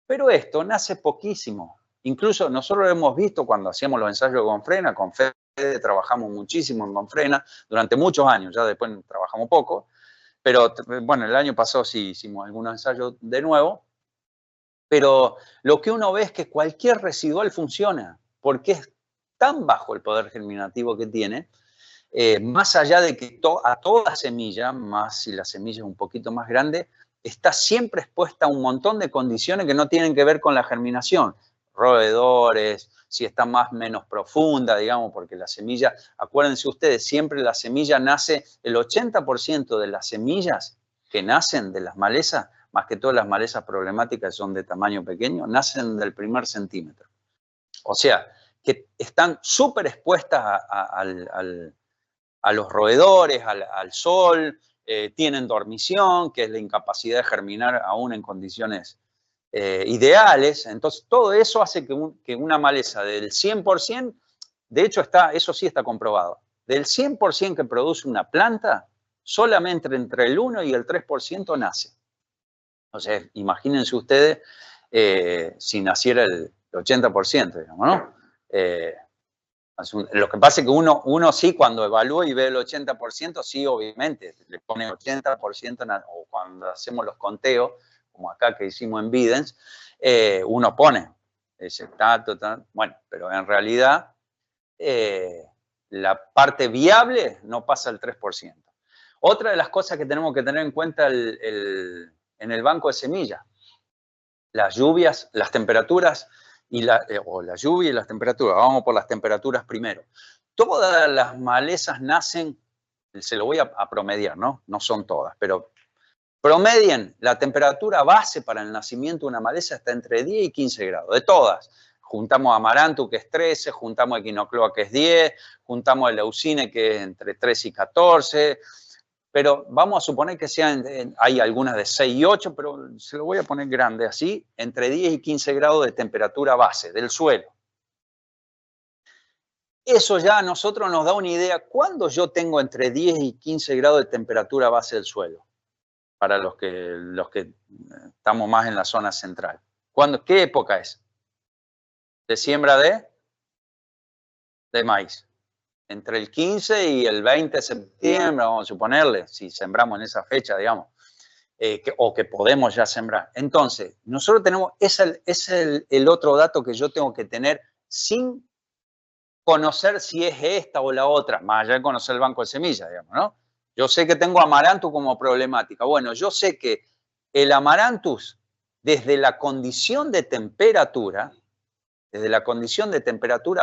S3: Pero esto nace poquísimo. Incluso nosotros lo hemos visto cuando hacíamos los ensayos de Gonfrena, con Fede trabajamos muchísimo en Gonfrena durante muchos años, ya después trabajamos poco, pero bueno, el año pasado sí hicimos algunos ensayos de nuevo, pero lo que uno ve es que cualquier residual funciona, porque es tan bajo el poder germinativo que tiene, más allá de que a toda semilla, más si la semilla es un poquito más grande, está siempre expuesta a un montón de condiciones que no tienen que ver con la germinación. Roedores, si está más o menos profunda, digamos, porque la semilla, acuérdense ustedes, siempre la semilla nace, el 80% de las semillas que nacen de las malezas, más que todas las malezas problemáticas son de tamaño pequeño, nacen del primer centímetro. O sea, que están súper expuestas a los roedores, al sol, tienen dormición, que es la incapacidad de germinar aún en condiciones ideales. Entonces, todo eso hace que una maleza del 100%, de hecho, eso sí está comprobado, del 100% que produce una planta, solamente entre el 1 y el 3% nace. O sea, imagínense ustedes si naciera el 80%, digamos, ¿no? Lo que pasa es que uno sí, cuando evalúa y ve el 80%, sí, obviamente, le pone 80%, o cuando hacemos los conteos, como acá que hicimos en Videns, uno pone ese tanto, bueno, pero en realidad la parte viable no pasa el 3%. Otra de las cosas que tenemos que tener en cuenta en el banco de semillas, las lluvias, las temperaturas, o la lluvia y las temperaturas. Vamos por las temperaturas primero. Todas las malezas nacen, se lo voy a promediar, ¿no? No son todas, pero Promedien, la temperatura base para el nacimiento de una maleza está entre 10 y 15 grados, de todas. Juntamos Amaranthus, que es 13, juntamos Echinoclea, que es 10, juntamos Eleucine, que es entre 13 y 14, pero vamos a suponer que hay algunas de 6 y 8, pero se lo voy a poner grande así, entre 10 y 15 grados de temperatura base del suelo. Eso ya a nosotros nos da una idea, ¿cuándo yo tengo entre 10 y 15 grados de temperatura base del suelo? Para los que estamos más en la zona central. ¿Qué época es? ¿De siembra de maíz? Entre el 15 y el 20 de septiembre, vamos a suponerle, si sembramos en esa fecha, digamos, o que podemos ya sembrar. Entonces, nosotros tenemos, es el otro dato que yo tengo que tener sin conocer si es esta o la otra, más allá de conocer el banco de semillas, digamos, ¿no? Yo sé que tengo Amaranthus como problemática. Bueno, yo sé que el Amaranthus, desde la condición de temperatura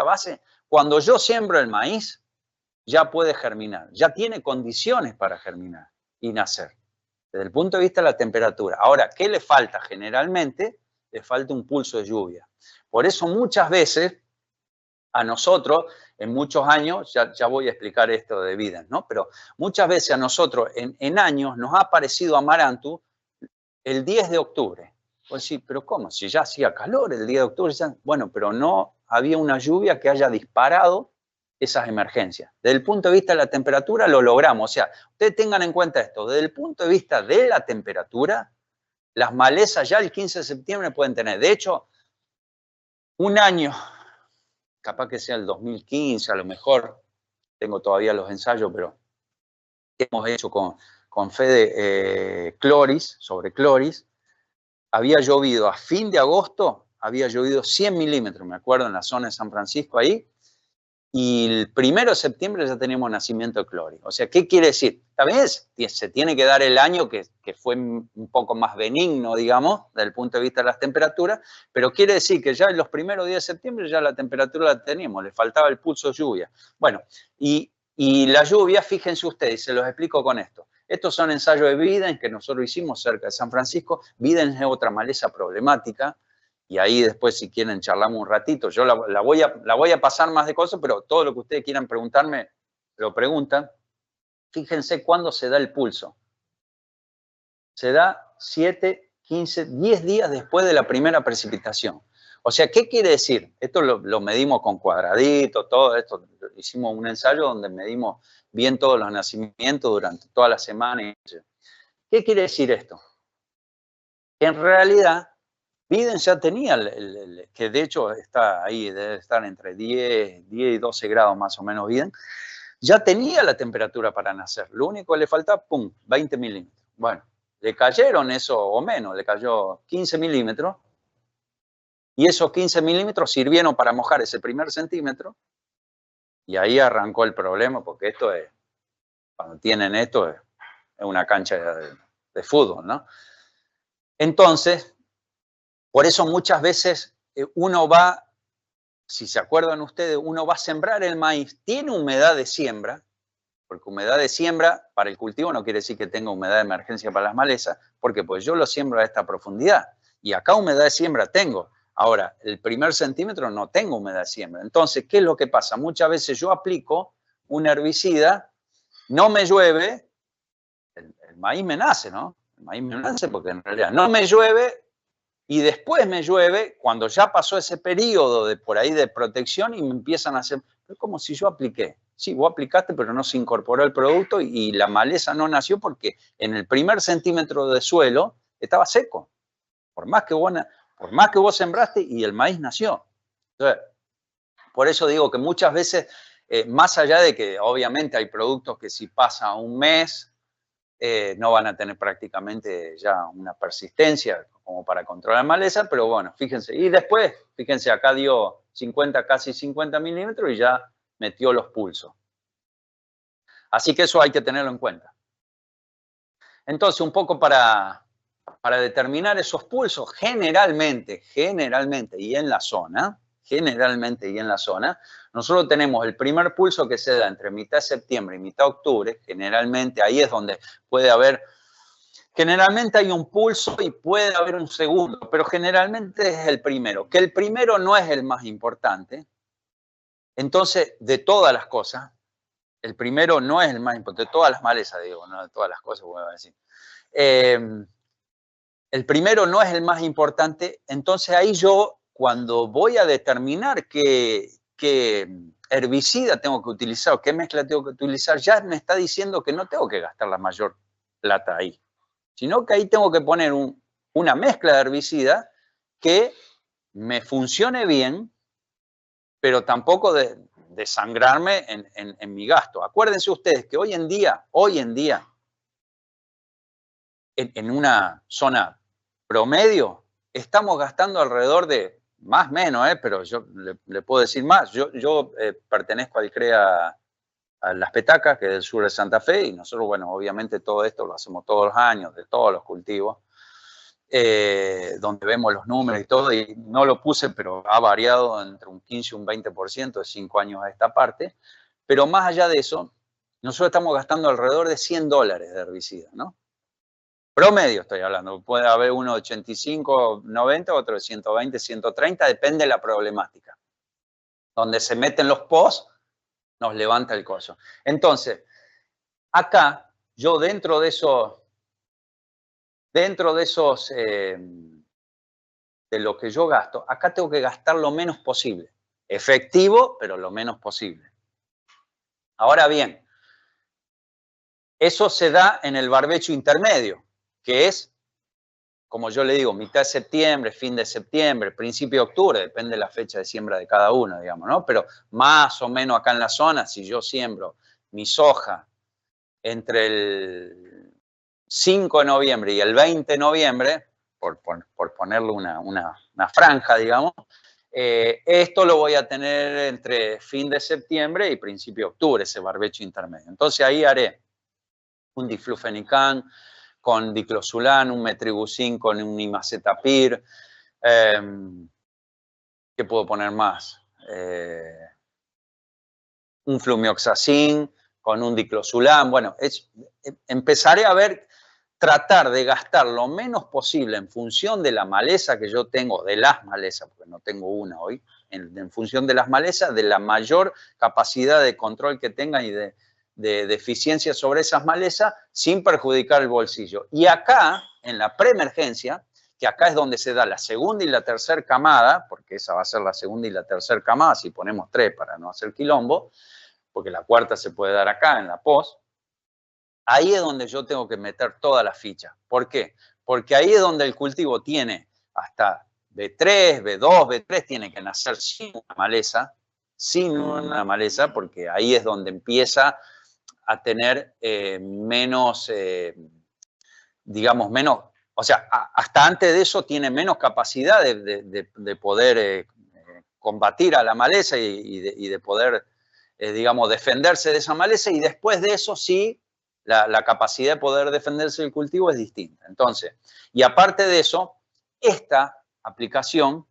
S3: base, cuando yo siembro el maíz, ya puede germinar, ya tiene condiciones para germinar y nacer, desde el punto de vista de la temperatura. Ahora, ¿qué le falta? Generalmente le falta un pulso de lluvia. Por eso muchas veces a nosotros, en muchos años, ya voy a explicar esto de Bidens, ¿no? Pero muchas veces a nosotros en años nos ha aparecido Amaranthus el 10 de octubre. Pues sí, pero ¿cómo? Si ya hacía calor el 10 de octubre. Bueno, pero no había una lluvia que haya disparado esas emergencias. Desde el punto de vista de la temperatura lo logramos. O sea, ustedes tengan en cuenta esto. Desde el punto de vista de la temperatura, las malezas ya el 15 de septiembre pueden tener. De hecho, un año, capaz que sea el 2015, a lo mejor, tengo todavía los ensayos, pero hemos hecho con Fede sobre Cloris, había llovido a fin de agosto, había llovido 100 milímetros, me acuerdo, en la zona de San Francisco ahí, y el 1 de septiembre ya tenemos nacimiento de Cloris. O sea, ¿qué quiere decir? También se tiene que dar el año que fue un poco más benigno, digamos, desde el punto de vista de las temperaturas, pero quiere decir que ya en los primeros días de septiembre ya la temperatura la teníamos, le faltaba el pulso de lluvia. Bueno, y la lluvia, fíjense ustedes, se los explico con esto. Estos son ensayos de Bidens que nosotros hicimos cerca de San Francisco. Bidens es otra maleza problemática. Y ahí después, si quieren, charlamos un ratito. Yo la voy a pasar más de cosas, pero todo lo que ustedes quieran preguntarme, lo preguntan. Fíjense cuándo se da el pulso. Se da 7, 15, 10 días después de la primera precipitación. O sea, ¿qué quiere decir? Esto lo medimos con cuadraditos, todo esto. Hicimos un ensayo donde medimos bien todos los nacimientos durante toda la semana. ¿Qué quiere decir esto? En realidad, Bidens ya tenía, que de hecho está ahí, debe estar entre 10 y 12 grados más o menos Bidens, ya tenía la temperatura para nacer. Lo único que le faltaba, ¡pum!, 20 milímetros. Bueno, le cayeron eso o menos, le cayó 15 milímetros, y esos 15 milímetros sirvieron para mojar ese 1 centímetro, y ahí arrancó el problema, porque esto es, cuando tienen esto, es una cancha de fútbol, ¿no? Entonces, por eso muchas veces uno va, si se acuerdan ustedes, uno va a sembrar el maíz, tiene humedad de siembra, porque humedad de siembra para el cultivo no quiere decir que tenga humedad de emergencia para las malezas, porque pues yo lo siembro a esta profundidad, y acá humedad de siembra tengo. Ahora, el 1 centímetro no tengo humedad de siembra. Entonces, ¿qué es lo que pasa? Muchas veces yo aplico un herbicida, no me llueve, el maíz me nace, ¿no? El maíz me nace porque en realidad no me llueve, y después me llueve cuando ya pasó ese periodo de por ahí de protección y me empiezan a hacer, es como si yo apliqué. Sí, vos aplicaste, pero no se incorporó el producto y la maleza no nació porque en el 1 centímetro de suelo estaba seco. Por más que vos sembraste y el maíz nació. Entonces, por eso digo que muchas veces, más allá de que obviamente hay productos que si pasa un mes, no van a tener prácticamente ya una persistencia como para controlar maleza, pero bueno, fíjense. Y después, fíjense, acá dio casi 50 milímetros y ya metió los pulsos. Así que eso hay que tenerlo en cuenta. Entonces, un poco para determinar esos pulsos, generalmente y en la zona, nosotros tenemos el primer pulso que se da entre mitad de septiembre y mitad de octubre, generalmente ahí es donde puede haber Generalmente hay un pulso y puede haber un segundo, pero generalmente es el primero. Que el primero no es el más importante. Entonces, de todas las cosas, el primero no es el más importante. De todas las malezas, digo, no de todas las cosas, voy a decir. El primero no es el más importante. Entonces, ahí yo, cuando voy a determinar qué herbicida tengo que utilizar o qué mezcla tengo que utilizar, ya me está diciendo que no tengo que gastar la mayor plata ahí, sino que ahí tengo que poner una mezcla de herbicida que me funcione bien, pero tampoco desangrarme en mi gasto. Acuérdense ustedes que hoy en día, en una zona promedio, estamos gastando alrededor de, más o menos, pero yo le puedo decir más. Yo pertenezco al CREA a Las Petacas, que es del sur de Santa Fe, y nosotros, bueno, obviamente todo esto lo hacemos todos los años, de todos los cultivos, donde vemos los números y todo, y no lo puse, pero ha variado entre un 15 y un 20% de 5 años a esta parte. Pero más allá de eso, nosotros estamos gastando alrededor de $100 de herbicida, ¿no? Promedio estoy hablando, puede haber uno de 85, 90, otro de 120, 130, depende de la problemática. Donde se meten los posts, nos levanta el costo. Entonces, acá, yo dentro de lo que yo gasto, acá tengo que gastar lo menos posible. Efectivo, pero lo menos posible. Ahora bien, eso se da en el barbecho intermedio, que es, como yo le digo, mitad de septiembre, fin de septiembre, principio de octubre, depende de la fecha de siembra de cada uno, digamos, ¿no? Pero más o menos acá en la zona, si yo siembro mi soja entre el 5 de noviembre y el 20 de noviembre, por ponerle una franja, digamos, esto lo voy a tener entre fin de septiembre y principio de octubre, ese barbecho intermedio. Entonces ahí haré un diflufenicán con diclosulán, un metribuzin con un imacetapir. ¿Qué puedo poner más? Un flumioxacin con un diclosulán. Bueno, empezaré a ver, tratar de gastar lo menos posible en función de la maleza que yo tengo, de las malezas, porque no tengo una hoy, en función de las malezas, de la mayor capacidad de control que tengan y de eficiencia sobre esas malezas sin perjudicar el bolsillo. Y acá, en la preemergencia, que acá es donde se da la segunda y la tercera camada, porque esa va a ser la segunda y la tercera camada, si ponemos 3 para no hacer quilombo, porque la cuarta se puede dar acá, en la post, ahí es donde yo tengo que meter todas las fichas. ¿Por qué? Porque ahí es donde el cultivo tiene hasta B3, B2, B3, tiene que nacer sin una maleza, porque ahí es donde empieza a tener menos, digamos, menos, o sea, hasta antes de eso tiene menos capacidad de poder combatir a la maleza y de poder, digamos, defenderse de esa maleza, y después de eso sí, la capacidad de poder defenderse del cultivo es distinta. Entonces, y aparte de eso, esta aplicación,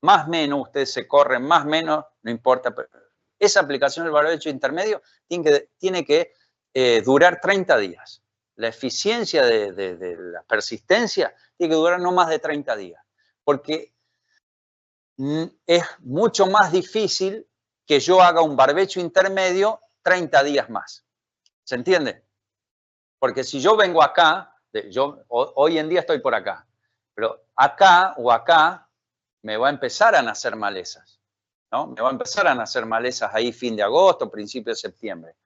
S3: más o menos, ustedes se corren, más o menos, no importa, pero esa aplicación del barbecho intermedio tiene que durar 30 días. La eficiencia de la persistencia tiene que durar no más de 30 días, porque es mucho más difícil que yo haga un barbecho intermedio 30 días más. ¿Se entiende? Porque si yo vengo acá, hoy en día estoy por acá, pero acá o acá me va a empezar a nacer malezas, ¿no? Me va a empezar a nacer malezas ahí fin de agosto, principio de septiembre.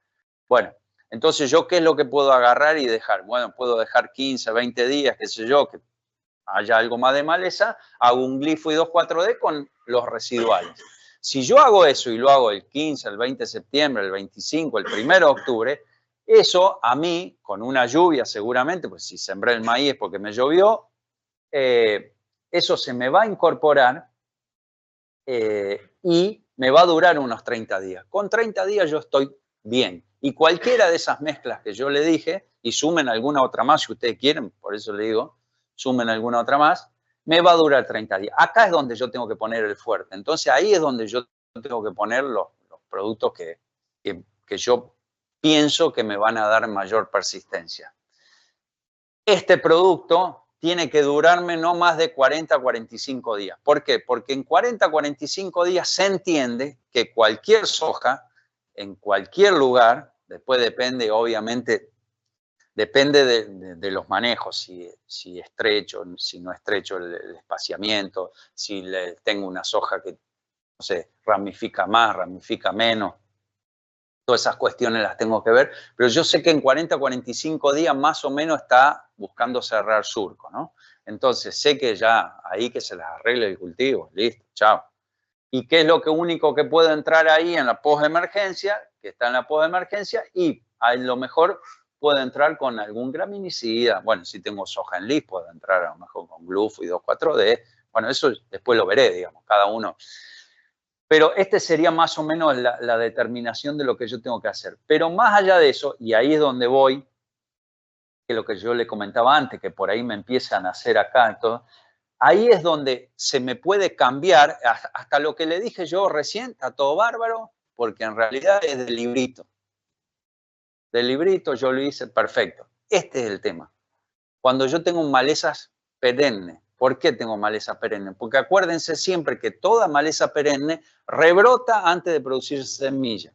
S3: Bueno, entonces yo, ¿qué es lo que puedo agarrar y dejar? Bueno, puedo dejar 15, 20 días, qué sé yo, que haya algo más de maleza, hago un glifo y 2,4-D con los residuales. Si yo hago eso y lo hago el 15, el 20 de septiembre, el 25, el 1 de octubre, eso a mí, con una lluvia seguramente, pues si sembré el maíz es porque me llovió, eso se me va a incorporar y me va a durar unos 30 días. Con 30 días yo estoy bien. Y cualquiera de esas mezclas que yo le dije, y sumen alguna otra más si ustedes quieren, por eso le digo, sumen alguna otra más, me va a durar 30 días. Acá es donde yo tengo que poner el fuerte. Entonces ahí es donde yo tengo que poner los productos que yo pienso que me van a dar mayor persistencia. este producto tiene que durarme no más de 40 a 45 días. ¿Por qué? Porque en 40 a 45 días se entiende que cualquier soja, en cualquier lugar, después depende, obviamente, depende de los manejos, si estrecho, si no estrecho el espaciamiento, si tengo una soja que, no sé, ramifica más, ramifica menos. Todas esas cuestiones las tengo que ver, pero yo sé que en 40 a 45 días más o menos está buscando cerrar surco, ¿no? Entonces sé que ya ahí que se las arregle el cultivo, listo, chao. ¿Y qué es lo único que puedo entrar ahí en la postemergencia? Que está en la postemergencia y a lo mejor puedo entrar con algún graminicida. Bueno, si tengo soja en lis, puedo entrar a lo mejor con glufo y 2,4-D. Bueno, eso después lo veré, digamos, cada uno. Pero este sería más o menos la determinación de lo que yo tengo que hacer. Pero más allá de eso, y ahí es donde voy, que lo que yo le comentaba antes, que por ahí me empiezan a hacer acá y todo, ahí es donde se me puede cambiar, hasta lo que le dije yo recién, está todo bárbaro, porque en realidad es del librito. Del librito yo lo hice perfecto. Este es el tema. Cuando yo tengo malezas perennes, ¿por qué tengo maleza perenne? Porque acuérdense siempre que toda maleza perenne rebrota antes de producir semilla,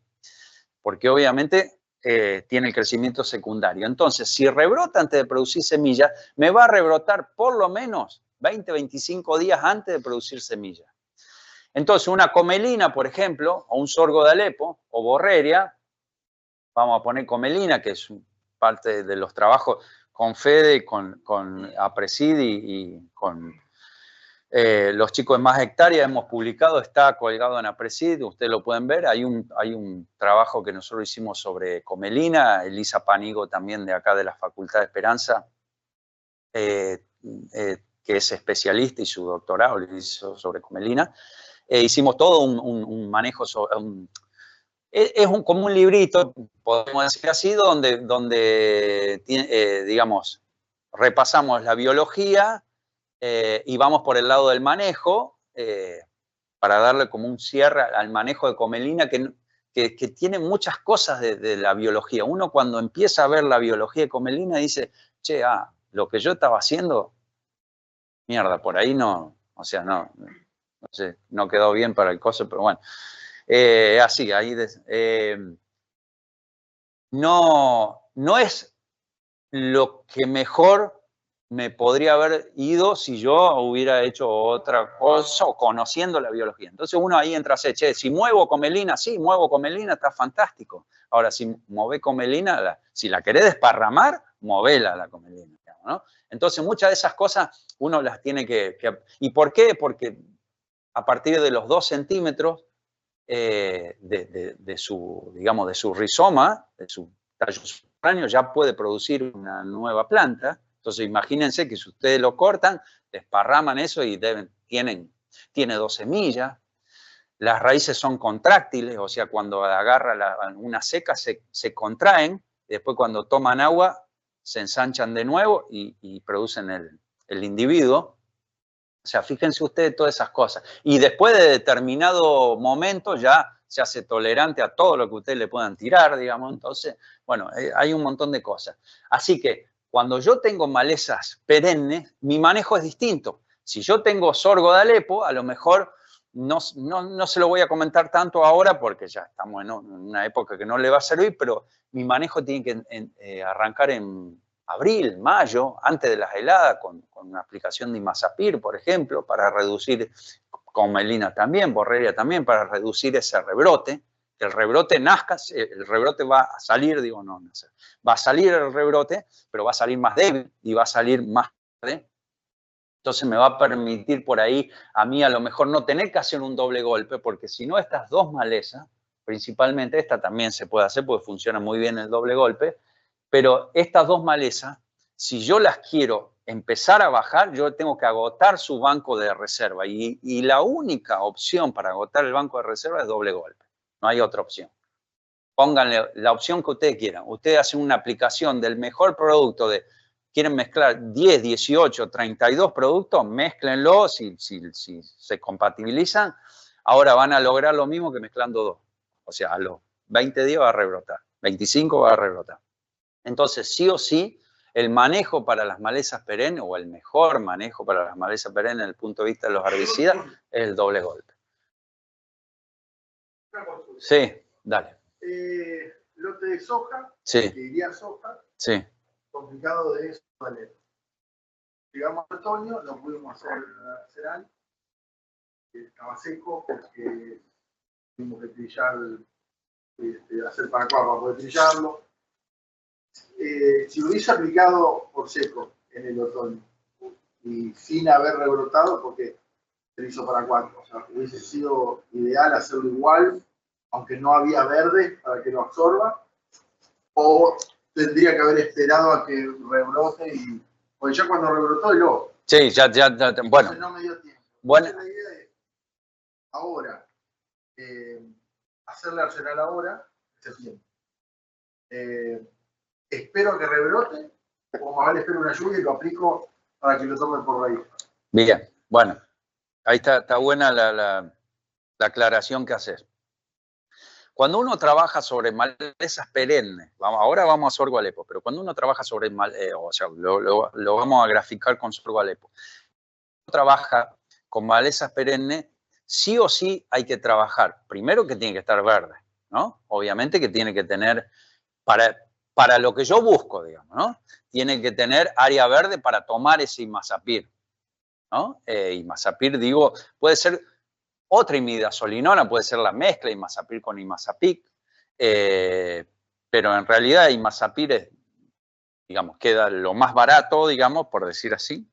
S3: porque obviamente tiene el crecimiento secundario. Entonces, si rebrota antes de producir semilla, me va a rebrotar por lo menos 20, 25 días antes de producir semilla. Entonces, una comelina, por ejemplo, o un sorgo de Alepo, o borreria, vamos a poner comelina, que es parte de los trabajos con Fede, con Aprecid y con los chicos de Más Hectárea hemos publicado, está colgado en Aprecid, ustedes lo pueden ver, hay un trabajo que nosotros hicimos sobre comelina, Elisa Panigo también de acá de la Facultad de Esperanza, que es especialista y su doctorado lo hizo sobre comelina, hicimos todo un manejo sobre... Es como un librito, podemos decir así, donde digamos, repasamos la biología y vamos por el lado del manejo para darle como un cierre al manejo de comelina que tiene muchas cosas de la biología. Uno cuando empieza a ver la biología de comelina dice, che, lo que yo estaba haciendo, mierda, por ahí no, o sea, no sé, no quedó bien para el coso, pero bueno. Así, ahí no es lo que mejor me podría haber ido si yo hubiera hecho otra cosa o conociendo la biología. Entonces uno ahí entra a hacer, che, si muevo comelina, sí, muevo comelina, está fantástico. Ahora, si mueve comelina, si la querés desparramar, movela la comelina, ¿no? Entonces muchas de esas cosas uno las tiene que... ¿Y por qué? Porque a partir de los 2 centímetros de su rizoma, de su tallo subterráneo, ya puede producir una nueva planta. Entonces imagínense que si ustedes lo cortan, desparraman eso y tiene 2 semillas. Las raíces son contráctiles, o sea, cuando agarra una seca se contraen, después cuando toman agua se ensanchan de nuevo y producen el individuo. O sea, fíjense ustedes todas esas cosas. Y después de determinado momento ya se hace tolerante a todo lo que ustedes le puedan tirar, digamos. Entonces, bueno, hay un montón de cosas. Así que cuando yo tengo malezas perennes, mi manejo es distinto. Si yo tengo sorgo de Alepo, a lo mejor no se lo voy a comentar tanto ahora porque ya estamos en una época que no le va a servir, pero mi manejo tiene que arrancar en abril, mayo, antes de las heladas, con una aplicación de imazapir, por ejemplo, para reducir, comelina también, borreria también, para reducir ese rebrote, que el rebrote nazca, el rebrote va a salir, va a salir el rebrote, pero va a salir más débil y va a salir más tarde. Entonces me va a permitir por ahí a mí a lo mejor no tener que hacer un doble golpe, porque si no estas 2 malezas, principalmente esta también se puede hacer porque funciona muy bien el doble golpe, pero estas 2 malezas, si yo las quiero empezar a bajar, yo tengo que agotar su banco de reserva. Y la única opción para agotar el banco de reserva es doble golpe. No hay otra opción. Pónganle la opción que ustedes quieran. Ustedes hacen una aplicación del mejor producto quieren mezclar 10, 18, 32 productos, mézclenlo si se compatibilizan. Ahora van a lograr lo mismo que mezclando 2. O sea, a los 20 días va a rebrotar, 25 va a rebrotar. Entonces, sí o sí, el manejo para las malezas perennes, o el mejor manejo para las malezas perennes desde el punto de vista de los herbicidas, es el doble golpe. Sí, dale.
S4: Lote de soja,
S3: Sí.
S4: que iría a soja,
S3: Sí.
S4: complicado de eso, vale. Llegamos al otoño, no pudimos hacer algo, estaba seco porque tuvimos que trillar, hacer paracuá para poder trillarlo. Si lo hubiese aplicado por seco en el otoño y sin haber rebrotado, porque se hizo paracuá, o sea, hubiese sido ideal hacerlo igual, aunque no había verde para que lo absorba, o tendría que haber esperado a que rebrote, porque ya cuando rebrotó el ojo.
S3: Sí, ya, bueno.
S4: Entonces no me dio tiempo.
S3: Bueno.
S4: Entonces la idea es, ahora, hacerle arsenal ahora, septiembre. Espero a que rebrote, o más vale espero una lluvia y lo aplico para que lo tome por raíz.
S3: Bien, bueno, ahí está buena la aclaración que haces. Cuando uno trabaja sobre malezas perennes, ahora vamos a sorgo Alepo, pero cuando uno trabaja sobre, o sea, lo vamos a graficar con sorgo Alepo. Cuando uno trabaja con malezas perennes, sí o sí hay que trabajar. Primero que tiene que estar verde, ¿no? Obviamente que tiene que tener, para lo que yo busco, digamos, ¿no? Tiene que tener área verde para tomar ese imazapir, ¿no? Imazapir, digo, puede ser otra imidazolinona, puede ser la mezcla imazapir con imazapic, pero en realidad imazapir es, digamos, queda lo más barato, digamos, por decir así,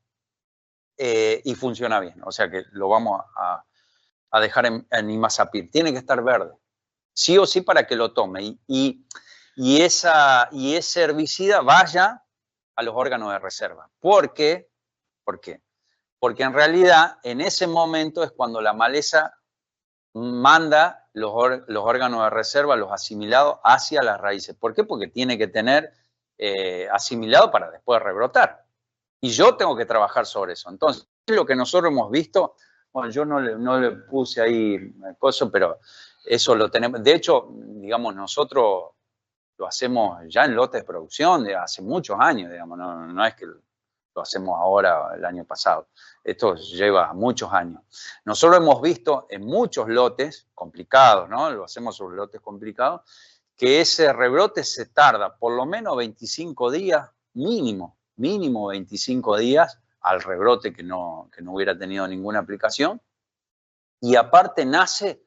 S3: y funciona bien. O sea que lo vamos a dejar en imazapir. Tiene que estar verde, sí o sí, para que lo tome. Y ese herbicida vaya a los órganos de reserva. ¿Por qué? ¿Por qué? Porque en realidad en ese momento es cuando la maleza manda los órganos de reserva, los asimilados, hacia las raíces. ¿Por qué? Porque tiene que tener asimilado para después rebrotar. Y yo tengo que trabajar sobre eso. Entonces, lo que nosotros hemos visto, bueno, yo no le puse ahí cosas, pero eso lo tenemos. De hecho, digamos, nosotros lo hacemos ya en lotes de producción de hace muchos años, digamos, no es que lo hacemos ahora, el año pasado. Esto lleva muchos años. Nosotros hemos visto en muchos lotes complicados, ¿no? Lo hacemos sobre lotes complicados, que ese rebrote se tarda por lo menos 25 días, mínimo 25 días al rebrote que no hubiera tenido ninguna aplicación. Y aparte nace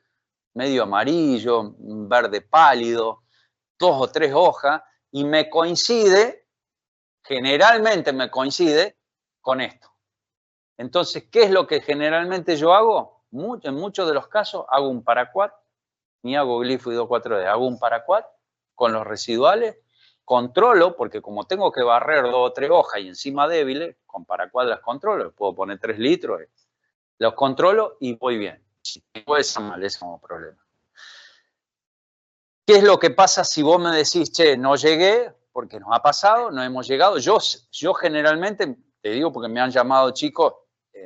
S3: medio amarillo, verde pálido, 2 o 3 hojas, y me coincide, generalmente me con esto. Entonces, ¿qué es lo que generalmente yo hago? En muchos de los casos hago un paraquat, ni hago glifo 4D, hago un paraquat con los residuales, controlo, porque como tengo que barrer 2 o 3 hojas y encima débiles, con paraquat las controlo, puedo poner 3 litros, los controlo y voy bien. Si tengo esa maleza como problema. ¿Qué es lo que pasa si vos me decís, che, no llegué, porque nos ha pasado, no hemos llegado? Yo generalmente, te digo porque me han llamado chicos,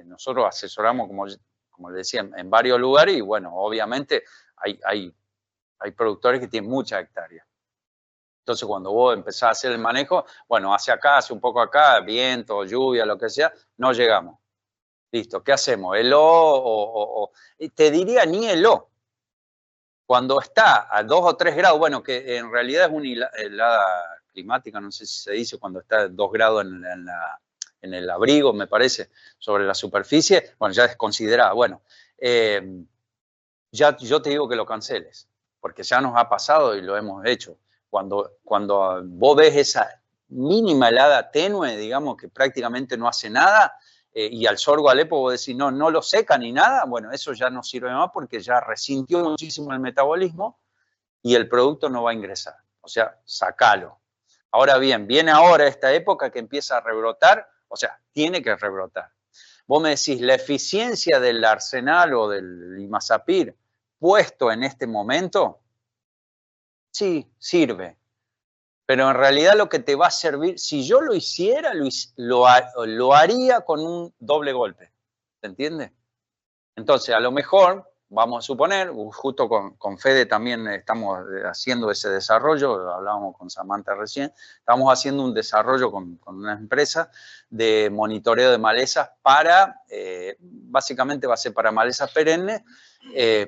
S3: nosotros asesoramos, como les decía, en varios lugares y bueno, obviamente hay productores que tienen muchas hectáreas. Entonces cuando vos empezás a hacer el manejo, bueno, hace acá, hace un poco acá, viento, lluvia, lo que sea, no llegamos. Listo, ¿qué hacemos? ¿El O? Te diría ni el O. Cuando está a 2 o 3 grados, bueno, que en realidad es una helada climática, no sé si se dice, cuando está a 2 grados en el abrigo, me parece, sobre la superficie, bueno, ya es considerada. Bueno, ya yo te digo que lo canceles, porque ya nos ha pasado y lo hemos hecho. Cuando vos ves esa mínima helada tenue, digamos, que prácticamente no hace nada, y al sorgo Alepo vos decís, no lo seca ni nada, bueno, eso ya no sirve más porque ya resintió muchísimo el metabolismo y el producto no va a ingresar. O sea, sacalo. Ahora bien, viene ahora esta época que empieza a rebrotar, o sea, tiene que rebrotar. Vos me decís, la eficiencia del arsenal o del imazapir puesto en este momento, sí, sirve. Pero en realidad lo que te va a servir, si yo lo hiciera, lo haría con un doble golpe. ¿Se entiende? Entonces, a lo mejor vamos a suponer, justo con Fede también estamos haciendo ese desarrollo, hablábamos con Samantha recién, estamos haciendo un desarrollo con una empresa de monitoreo de malezas para, básicamente va a ser para malezas perennes,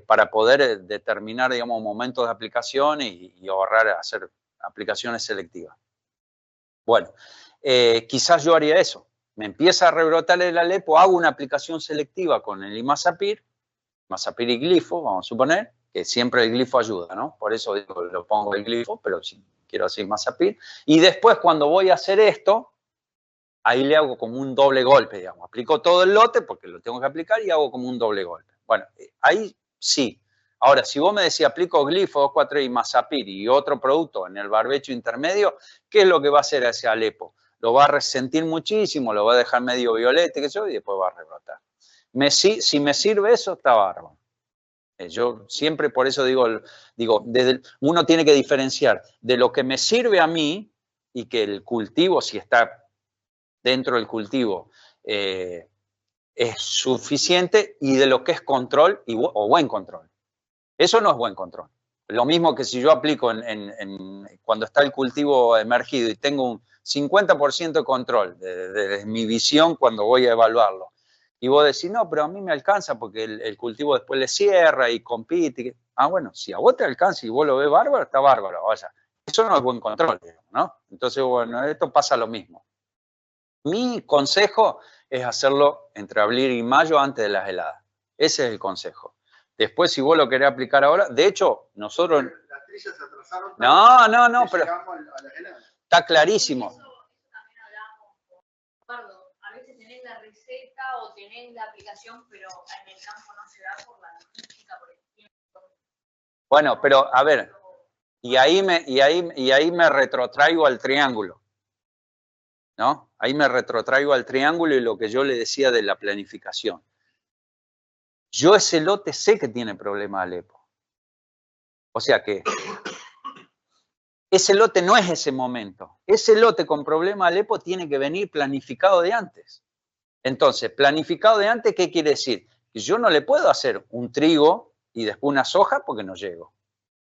S3: para poder determinar, digamos, momentos de aplicación y ahorrar, hacer aplicaciones selectivas. Bueno, quizás yo haría eso. Me empieza a rebrotar el Alepo, hago una aplicación selectiva con el imazapir y glifo, vamos a suponer, que siempre el glifo ayuda, ¿no? Por eso digo, lo pongo el glifo, pero si quiero hacer imazapir. Y después, cuando voy a hacer esto, ahí le hago como un doble golpe, digamos. Aplico todo el lote porque lo tengo que aplicar y hago como un doble golpe. Bueno, ahí sí. Ahora, si vos me decís, aplico glifo, 2,4 y imazapir y otro producto en el barbecho intermedio, ¿qué es lo que va a hacer ese Alepo? Lo va a resentir muchísimo, lo va a dejar medio violeta, qué sé yo, y después va a rebrotar. Si me sirve eso, está bárbaro. Yo siempre por eso digo uno tiene que diferenciar de lo que me sirve a mí y que el cultivo, si está dentro del cultivo, es suficiente, y de lo que es control o buen control. Eso no es buen control. Lo mismo que si yo aplico cuando está el cultivo emergido y tengo un 50% de control de mi visión cuando voy a evaluarlo. Y vos decís, no, pero a mí me alcanza porque el cultivo después le cierra y compite. Ah, bueno, si a vos te alcanza y vos lo ves bárbaro, está bárbaro. Vaya, eso no es buen control, ¿no? Entonces, bueno, esto pasa lo mismo. Mi consejo es hacerlo entre abril y mayo antes de las heladas. Ese es el consejo. Después, si vos lo querés aplicar ahora, de hecho, nosotros...
S4: Las trillas se atrasaron.
S3: No, pero
S4: a las heladas.
S3: está clarísimo.
S2: Eso también hablábamos con Eduardo. A veces tenés la receta o tenés la aplicación, pero en el campo no se da por la logística, por el tiempo.
S3: Bueno, pero a ver, y ahí me retrotraigo al triángulo, ¿no? Ahí me retrotraigo al triángulo y lo que yo le decía de la planificación. Yo ese lote sé que tiene problema Alepo. O sea que ese lote no es ese momento. Ese lote con problema Alepo tiene que venir planificado de antes. Entonces, planificado de antes, ¿qué quiere decir? Que yo no le puedo hacer un trigo y después una soja porque no llego.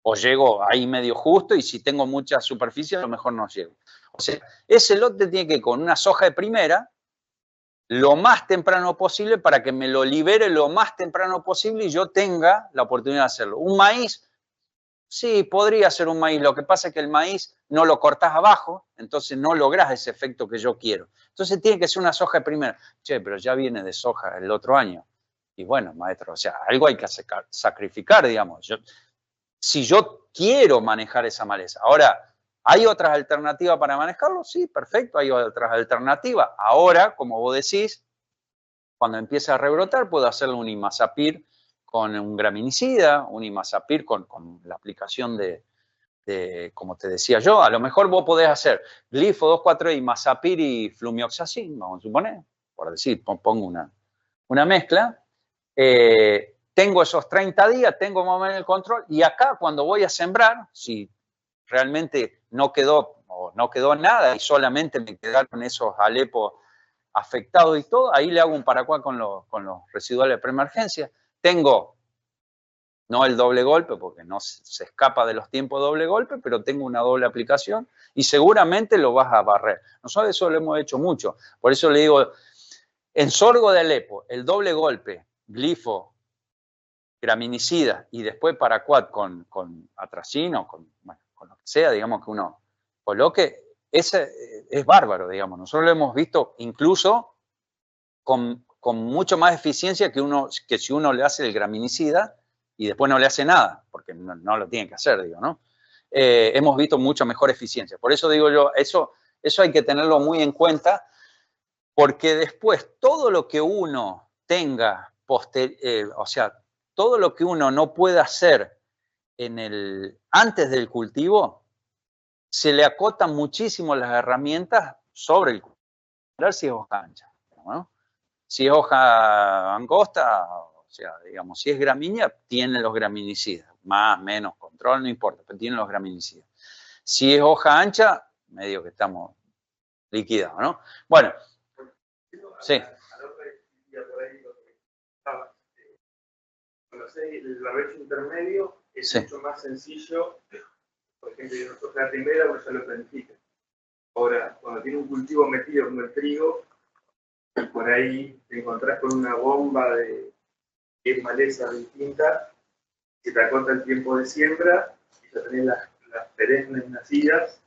S3: O llego ahí medio justo y si tengo mucha superficie a lo mejor no llego. O sea, ese lote tiene que ir con una soja de primera lo más temprano posible para que me lo libere lo más temprano posible y yo tenga la oportunidad de hacerlo. Un maíz, sí, podría ser un maíz. Lo que pasa es que el maíz no lo cortás abajo, entonces no lográs ese efecto que yo quiero. Entonces tiene que ser una soja de primera. Che, pero ya viene de soja el otro año. Y bueno, maestro, o sea, algo hay que sacrificar, digamos. Si yo quiero manejar esa maleza. Ahora, ¿hay otras alternativas para manejarlo? Sí, perfecto, hay otras alternativas. Ahora, como vos decís, cuando empiece a rebrotar, puedo hacerle un imazapir con un graminicida, un imazapir con la aplicación de, como te decía yo, a lo mejor vos podés hacer glifo 2,4 imazapir y flumioxacin, vamos a suponer, por decir, pongo una mezcla. Tengo esos 30 días, tengo más o menos el control, y acá cuando voy a sembrar, si realmente no quedó nada y solamente me quedaron esos alepos afectados y todo, ahí le hago un paraguas con los residuales de preemergencia. Tengo, no el doble golpe, porque no se escapa de los tiempos de doble golpe, pero tengo una doble aplicación y seguramente lo vas a barrer. Nosotros eso lo hemos hecho mucho. Por eso le digo, en sorgo de Alepo, el doble golpe, glifo, graminicida y después paraquat con atracino, con lo que sea, digamos, que uno coloque, ese es bárbaro, digamos. Nosotros lo hemos visto incluso con mucho más eficiencia que si uno le hace el graminicida y después no le hace nada, porque no lo tiene que hacer, digo, ¿no? Hemos visto mucha mejor eficiencia. Por eso digo yo, eso hay que tenerlo muy en cuenta, porque después todo lo que uno tenga, o sea, todo lo que uno no puede hacer antes del cultivo, se le acotan muchísimo las herramientas sobre el cultivo. Si es hoja ancha, ¿no? Si es hoja angosta, o sea, digamos, si es gramínea, tiene los graminicidas. Más, menos, control, no importa, pero tiene los graminicidas. Si es hoja ancha, medio que estamos liquidados, ¿no? Bueno, sí.
S1: haces el barbecho intermedio, es
S3: Sí.
S1: mucho más sencillo. Por ejemplo, nosotros la primera, pues ya lo planifica. Ahora, cuando tiene un cultivo metido como el trigo, y por ahí te encontrás con una bomba de 10 malezas distintas, que te acorta el tiempo de siembra, y ya tenés las perennes nacidas,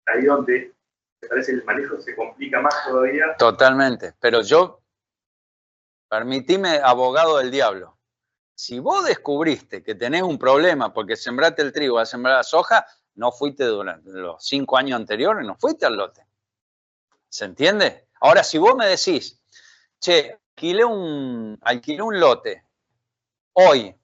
S1: ahí donde me parece el manejo se complica más todavía.
S3: Totalmente. Pero yo, permitime, abogado del diablo. Si vos descubriste que tenés un problema porque sembraste el trigo, vas a sembrar la soja, no fuiste durante los 5 años anteriores, no fuiste al lote. ¿Se entiende? Ahora, si vos me decís, che, alquilé un lote, hoy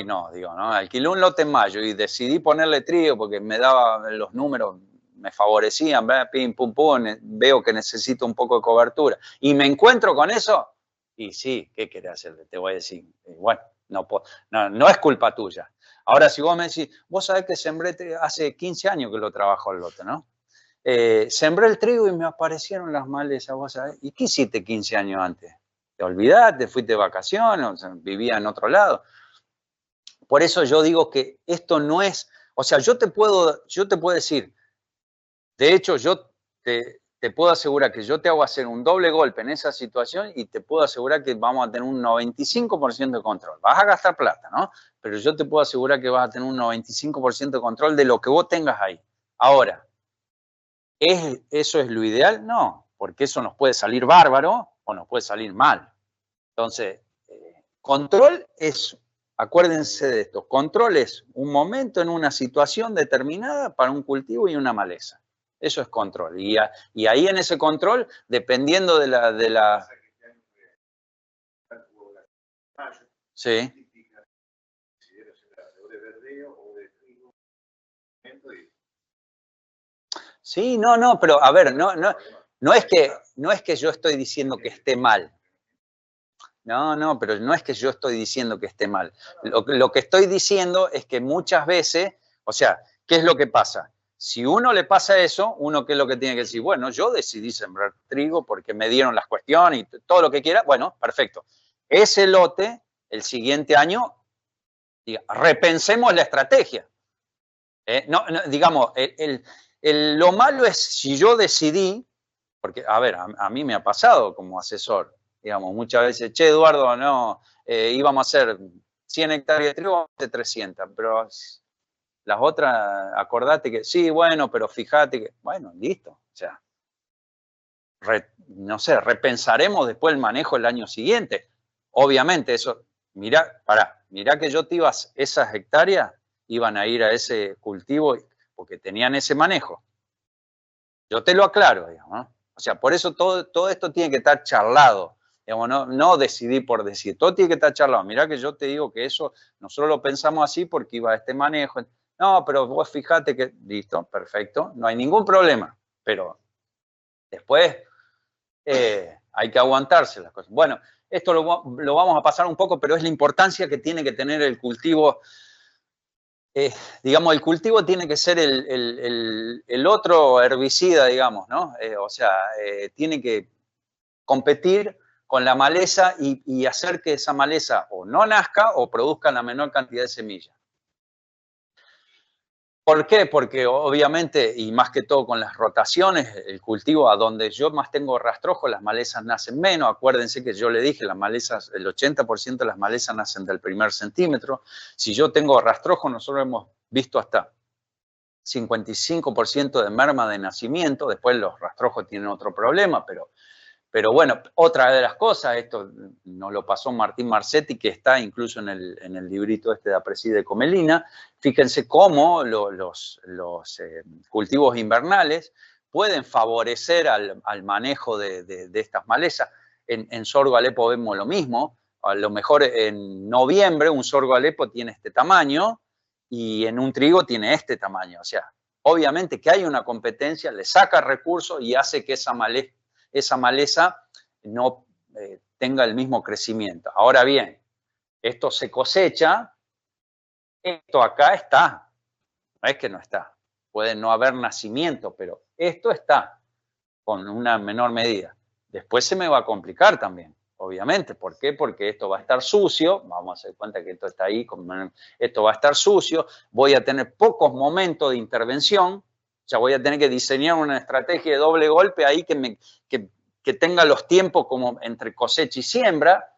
S3: no, digo, ¿no? Alquilé un lote en mayo y decidí ponerle trigo porque me daba los números, me favorecían, pim, pum, pum, veo que necesito un poco de cobertura. Y me encuentro con eso, y sí, ¿qué querés hacer? Te voy a decir, bueno, no es culpa tuya. Ahora, si vos me decís, vos sabés que sembré, hace 15 años que lo trabajo el lote, ¿no? Sembré el trigo y me aparecieron las malezas, vos sabés. ¿Y qué hiciste 15 años antes? ¿Te olvidaste? ¿Fuiste de vacaciones? O sea, ¿vivía en otro lado? Por eso yo digo que esto no es, o sea, yo te puedo decir, de hecho, yo te puedo asegurar que yo te hago hacer un doble golpe en esa situación y te puedo asegurar que vamos a tener un 95% de control. Vas a gastar plata, ¿no? Pero yo te puedo asegurar que vas a tener un 95% de control de lo que vos tengas ahí. Ahora, ¿eso es lo ideal? No, porque eso nos puede salir bárbaro o nos puede salir mal. Entonces, control es, acuérdense de esto, control es un momento en una situación determinada para un cultivo y una maleza. Eso es control. Y ahí en ese control, dependiendo de la... Sí. Sí, no, pero a ver, no es que yo estoy diciendo que esté mal. No, pero no es que yo estoy diciendo que esté mal. Lo que estoy diciendo es que muchas veces, o sea, ¿qué es lo que pasa? Si uno le pasa eso, uno qué es lo que tiene que decir, bueno, yo decidí sembrar trigo porque me dieron las cuestiones y todo lo que quiera, bueno, perfecto. Ese lote, el siguiente año, repensemos la estrategia. Digamos, lo malo es si yo decidí, porque, a ver, a mí me ha pasado como asesor, digamos, muchas veces, che, Eduardo, no, íbamos a hacer 100 hectáreas de trigo, vamos a hacer 300, pero las otras, acordate que, sí, bueno, pero fíjate que, bueno, listo, o sea, no sé, repensaremos después el manejo el año siguiente. Obviamente, eso, mirá que yo te iba, esas hectáreas iban a ir a ese cultivo porque tenían ese manejo. Yo te lo aclaro, digamos, ¿no? O sea, por eso todo esto tiene que estar charlado. Digamos, no decidí por decir, todo tiene que estar charlado. Mirá que yo te digo que eso, nosotros lo pensamos así porque iba a este manejo. No, pero vos fíjate que, listo, perfecto, no hay ningún problema. Pero después hay que aguantarse las cosas. Bueno, esto lo vamos a pasar un poco, pero es la importancia que tiene que tener el cultivo. Digamos, el cultivo tiene que ser el otro herbicida, digamos, ¿no? O sea, tiene que competir con la maleza y hacer que esa maleza o no nazca o produzca la menor cantidad de semillas. ¿Por qué? Porque obviamente, y más que todo con las rotaciones, el cultivo a donde yo más tengo rastrojo, las malezas nacen menos. Acuérdense que yo le dije, las malezas, el 80% de las malezas nacen del primer centímetro. Si yo tengo rastrojo, nosotros hemos visto hasta 55% de merma de nacimiento. Después los rastrojos tienen otro problema, pero bueno, otra de las cosas, esto nos lo pasó Martín Marcetti, que está incluso en el librito este de Apreci de Comelina. Fíjense cómo los cultivos invernales pueden favorecer al manejo de estas malezas. En sorgo Alepo vemos lo mismo. A lo mejor en noviembre un sorgo Alepo tiene este tamaño y en un trigo tiene este tamaño. O sea, obviamente que hay una competencia, le saca recursos y hace que esa maleza no tenga el mismo crecimiento. Ahora bien, esto se cosecha, esto acá está, no es que no está, puede no haber nacimiento, pero esto está con una menor medida. Después se me va a complicar también, obviamente. ¿Por qué? Porque esto va a estar sucio, vamos a hacer cuenta que esto está ahí, esto va a estar sucio, voy a tener pocos momentos de intervención, o sea, voy a tener que diseñar una estrategia de doble golpe ahí que tenga los tiempos como entre cosecha y siembra.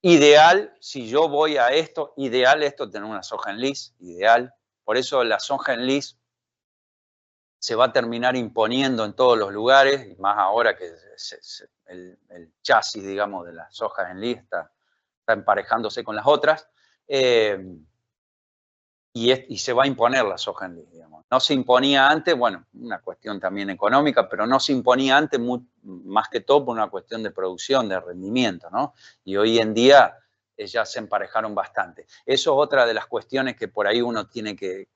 S3: Ideal, si yo voy a esto, ideal esto, tener una soja en lis, ideal. Por eso la soja en lis se va a terminar imponiendo en todos los lugares, y más ahora que el chasis, digamos, de las sojas en lis está emparejándose con las otras, y se va a imponer la soja en lis, digamos. No se imponía antes, bueno, una cuestión también económica, pero no se imponía antes más que todo por una cuestión de producción, de rendimiento, ¿no? Y hoy en día ya se emparejaron bastante. Eso es otra de las cuestiones que por ahí uno tiene que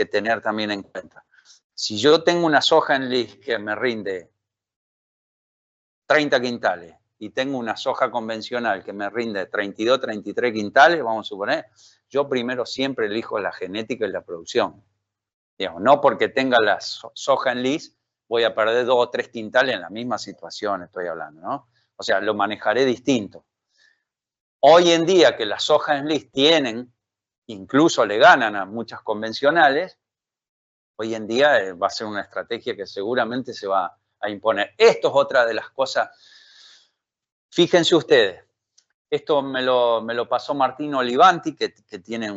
S3: tener también en cuenta. Si yo tengo una soja en lis que me rinde 30 quintales y tengo una soja convencional que me rinde 32, 33 quintales, vamos a suponer, yo primero siempre elijo la genética y la producción. Digamos, no porque tenga la soja en lis voy a perder 2 o 3 quintales en la misma situación, estoy hablando, ¿no? O sea, lo manejaré distinto. Hoy en día que las sojas en lis tienen, incluso le ganan a muchas convencionales, hoy en día va a ser una estrategia que seguramente se va a imponer. Esto es otra de las cosas. Fíjense ustedes, esto me lo pasó Martín Olivanti, que tiene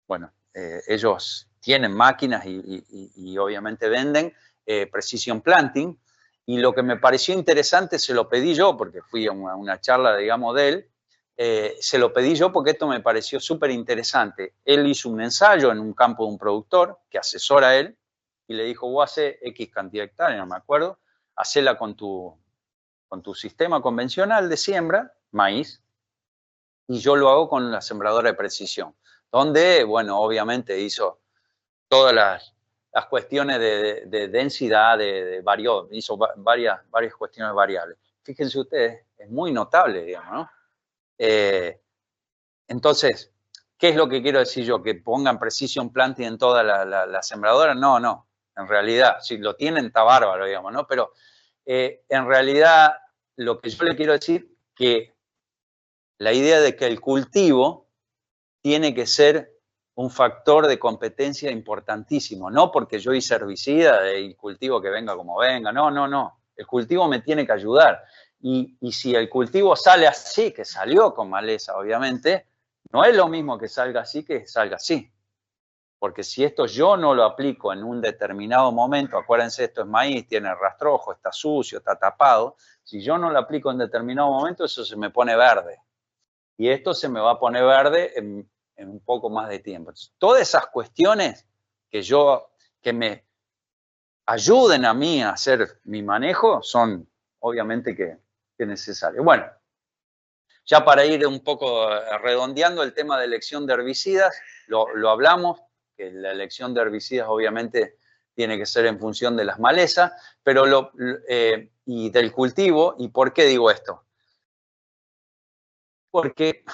S3: bueno, ellos tienen máquinas y obviamente venden Precision Planting, y lo que me pareció interesante se lo pedí yo, porque fui a una charla, digamos, de él, se lo pedí yo porque esto me pareció súper interesante. Él hizo un ensayo en un campo de un productor que asesora a él y le dijo, vos haces X cantidad de hectáreas, no me acuerdo, hacela con tu sistema convencional de siembra, maíz, y yo lo hago con la sembradora de precisión, donde, bueno, obviamente hizo todas las cuestiones de densidad, hizo varias cuestiones variables. Fíjense ustedes, es muy notable, digamos, ¿no? Entonces, ¿qué es lo que quiero decir yo? ¿Que pongan Precision Planting en toda la sembradora? No, no. En realidad, si lo tienen, está bárbaro, digamos, ¿no? Pero en realidad, lo que yo le quiero decir, que la idea de que el cultivo tiene que ser un factor de competencia importantísimo, no porque yo hice herbicida y cultivo que venga como venga, no, no, no. El cultivo me tiene que ayudar. Y si el cultivo sale así, que salió con maleza, obviamente, no es lo mismo que salga así que salga así. Porque si esto yo no lo aplico en un determinado momento, acuérdense, esto es maíz, tiene rastrojo, está sucio, está tapado, si yo no lo aplico en determinado momento, eso se me pone verde. Y esto se me va a poner verde en un poco más de tiempo. Entonces, todas esas cuestiones que me ayuden a mí a hacer mi manejo son obviamente que necesarias. Bueno, ya para ir un poco redondeando el tema de elección de herbicidas, lo hablamos, que la elección de herbicidas obviamente tiene que ser en función de las malezas, pero y del cultivo. ¿Y por qué digo esto? Porque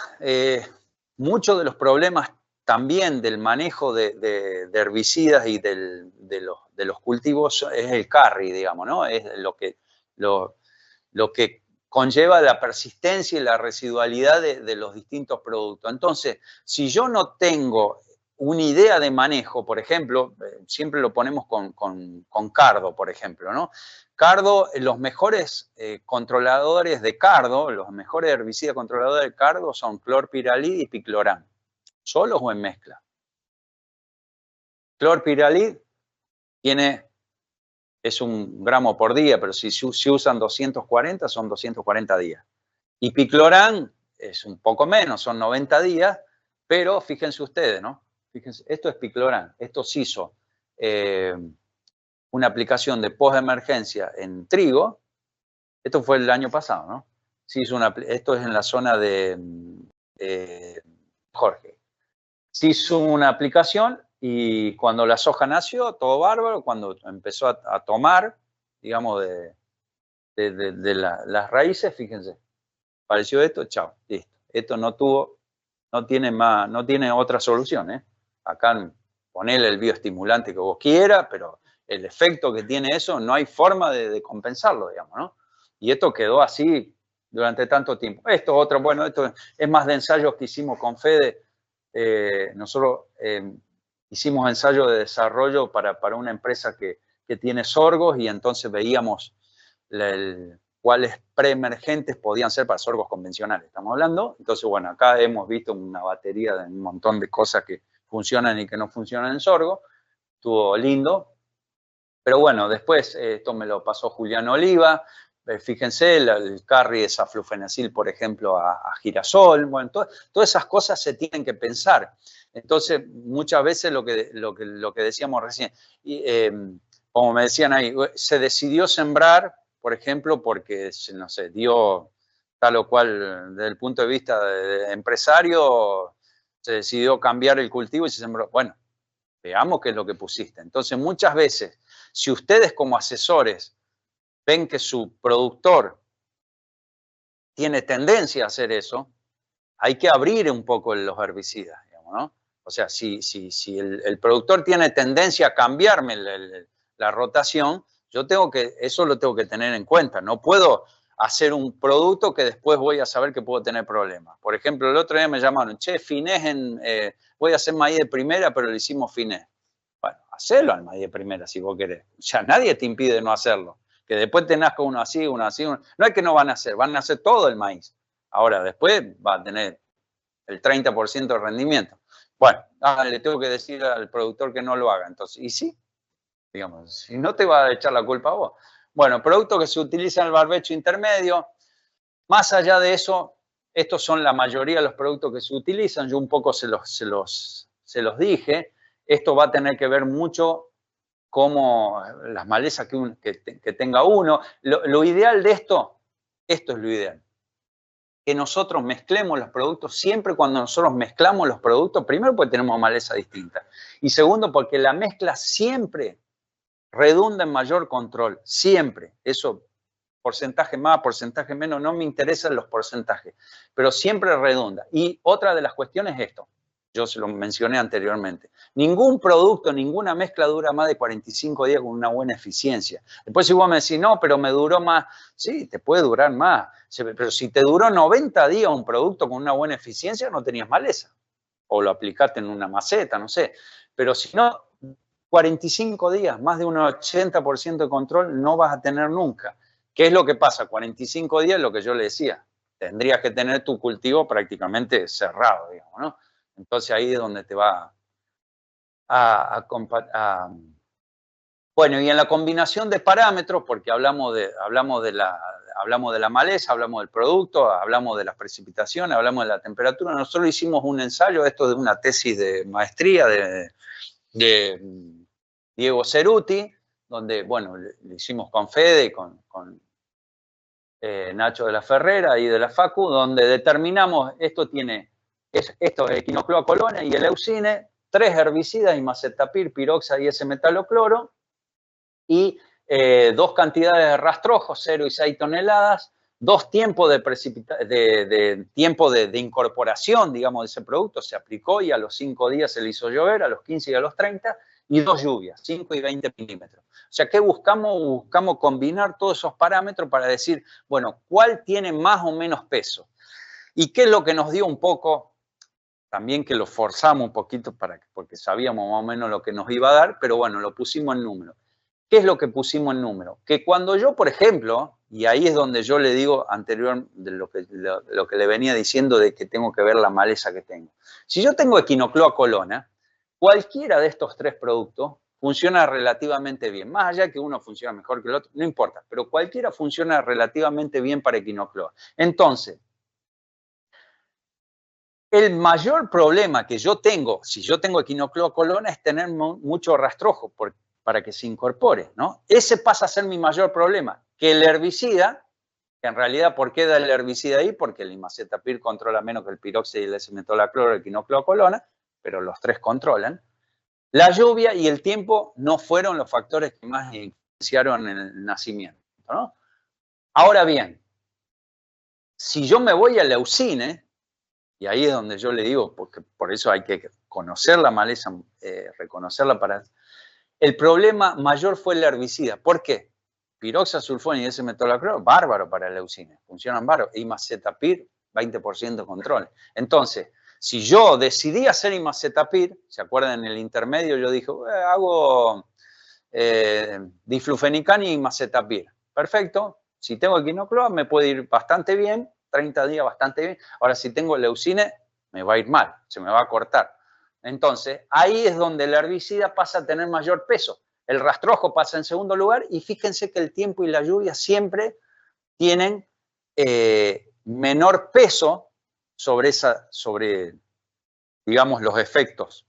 S3: muchos de los problemas también del manejo de herbicidas y de los cultivos es el carry, digamos, ¿no? Es lo que conlleva la persistencia y la residualidad de los distintos productos. Entonces, si yo no tengo una idea de manejo, por ejemplo, siempre lo ponemos con cardo, por ejemplo, ¿no? Cardo, los mejores controladores de cardo, los mejores herbicidas controladores de cardo son clorpiralid y picloram, solos o en mezcla. Clorpiralid es 1 gramo por día, pero si usan 240, son 240 días. Y picloram es un poco menos, son 90 días, pero fíjense ustedes, ¿no? Fíjense, esto es picloram, esto se hizo una aplicación de post-emergencia en trigo, esto fue el año pasado, ¿no? Se hizo esto es en la zona de Jorge. Se hizo una aplicación y cuando la soja nació, todo bárbaro, cuando empezó a tomar, digamos, de las raíces, fíjense, apareció esto, chao, listo. Esto no tiene otra solución, ¿eh? Acá ponele el bioestimulante que vos quieras, pero el efecto que tiene eso no hay forma de compensarlo, digamos, ¿no? Y esto quedó así durante tanto tiempo. Esto otro, bueno, esto es más de ensayos que hicimos con Fede. Nosotros hicimos ensayos de desarrollo para una empresa que tiene sorgos y entonces veíamos cuáles preemergentes podían ser para sorgos convencionales, estamos hablando. Entonces, bueno, acá hemos visto una batería de un montón de cosas que funcionan y que no funcionan en sorgo. Estuvo lindo. Pero bueno, después esto me lo pasó Julián Oliva. Fíjense, el carry de saflufenacil, por ejemplo, a girasol. Bueno, todas esas cosas se tienen que pensar. Entonces, muchas veces lo que decíamos recién, como me decían ahí, se decidió sembrar, por ejemplo, porque, no sé, dio tal o cual, desde el punto de vista de empresario, se decidió cambiar el cultivo y se sembró. Bueno, veamos qué es lo que pusiste. Entonces, muchas veces, si ustedes como asesores ven que su productor tiene tendencia a hacer eso, hay que abrir un poco los herbicidas, digamos, ¿no? O sea, si el productor tiene tendencia a cambiarme la rotación, eso lo tengo que tener en cuenta. No puedo hacer un producto que después voy a saber que puedo tener problemas. Por ejemplo, el otro día me llamaron, che, finés voy a hacer maíz de primera, pero le hicimos finés. Bueno, hacelo al maíz de primera si vos querés. Ya nadie te impide no hacerlo. Que después te nazca uno así, uno así. No es que no van a hacer todo el maíz. Ahora, después va a tener el 30% de rendimiento. Bueno, le tengo que decir al productor que no lo haga. Entonces, y sí, digamos, si no te va a echar la culpa a vos. Bueno, productos que se utilizan en el barbecho intermedio. Más allá de eso, estos son la mayoría de los productos que se utilizan. Yo un poco se los dije. Esto va a tener que ver mucho como las malezas que tenga uno. Lo ideal de esto es lo ideal. Que nosotros mezclemos los productos. Siempre cuando nosotros mezclamos los productos, primero porque tenemos maleza distinta. Y segundo porque la mezcla siempre redunda en mayor control. Siempre. Eso, porcentaje más, porcentaje menos, no me interesan los porcentajes. Pero siempre redunda. Y otra de las cuestiones es esto. Yo se lo mencioné anteriormente. Ningún producto, ninguna mezcla dura más de 45 días con una buena eficiencia. Después si vos me decís, no, pero me duró más. Sí, te puede durar más. Pero si te duró 90 días un producto con una buena eficiencia, no tenías maleza. O lo aplicaste en una maceta, no sé. Pero si no, 45 días, más de un 80% de control no vas a tener nunca. ¿Qué es lo que pasa? 45 días, lo que yo le decía. Tendrías que tener tu cultivo prácticamente cerrado, digamos, ¿no? Entonces ahí es donde te va Bueno, y en la combinación de parámetros, porque hablamos de la maleza, hablamos del producto, hablamos de las precipitaciones, hablamos de la temperatura. Nosotros hicimos un ensayo, esto de una tesis de maestría de Diego Ceruti, donde, bueno, le hicimos con Fede y con Nacho de la Ferrera y de la Facu, donde determinamos, esto es equinocloacolona y el leucine, 3 herbicidas, imacetapir, piroxa y S-metalocloro, y 2 cantidades de rastrojos, 0 y 6 toneladas, 2 tiempos de incorporación, digamos, de ese producto, se aplicó y a los 5 días se le hizo llover, a los 15 y a los 30, y 2 lluvias, 5 y 20 milímetros. O sea, ¿qué buscamos? Buscamos combinar todos esos parámetros para decir, bueno, ¿cuál tiene más o menos peso? ¿Y qué es lo que nos dio un poco? También que lo forzamos un poquito porque sabíamos más o menos lo que nos iba a dar, pero bueno, lo pusimos en número. ¿Qué es lo que pusimos en número? Que cuando yo, por ejemplo, y ahí es donde yo le digo anterior de lo que le venía diciendo de que tengo que ver la maleza que tengo. Si yo tengo equinocloacolona, cualquiera de estos 3 productos funciona relativamente bien. Más allá que uno funciona mejor que el otro, no importa, pero cualquiera funciona relativamente bien para equinocloa. Entonces, el mayor problema que yo tengo, si yo tengo equinocloacolona, es tener mucho rastrojo para que se incorpore, ¿no? Ese pasa a ser mi mayor problema. Que el herbicida, que en realidad, ¿por qué da el herbicida ahí? Porque el imacetapir controla menos que el piroxi y el S-metalocloro, equinocloacolona, pero los 3 controlan. La lluvia y el tiempo no fueron los factores que más influenciaron en el nacimiento, ¿no? Ahora bien, si yo me voy al leucine, y ahí es donde yo le digo, porque por eso hay que conocer la maleza, reconocerla para... El problema mayor fue el herbicida. ¿Por qué? piroxasulfón y S-metolaclor, bárbaro para leucina, funcionan bárbaro. Imacetapir, 20% control. Entonces, si yo decidí hacer imacetapir, ¿se acuerdan en el intermedio? Yo dije, hago diflufenican y imacetapir. Perfecto. Si tengo equinocloa, me puede ir bastante bien, 30 días bastante bien. Ahora, si tengo leucine, me va a ir mal, se me va a cortar. Entonces, ahí es donde el herbicida pasa a tener mayor peso. El rastrojo pasa en segundo lugar y fíjense que el tiempo y la lluvia siempre tienen menor peso sobre, digamos, los efectos.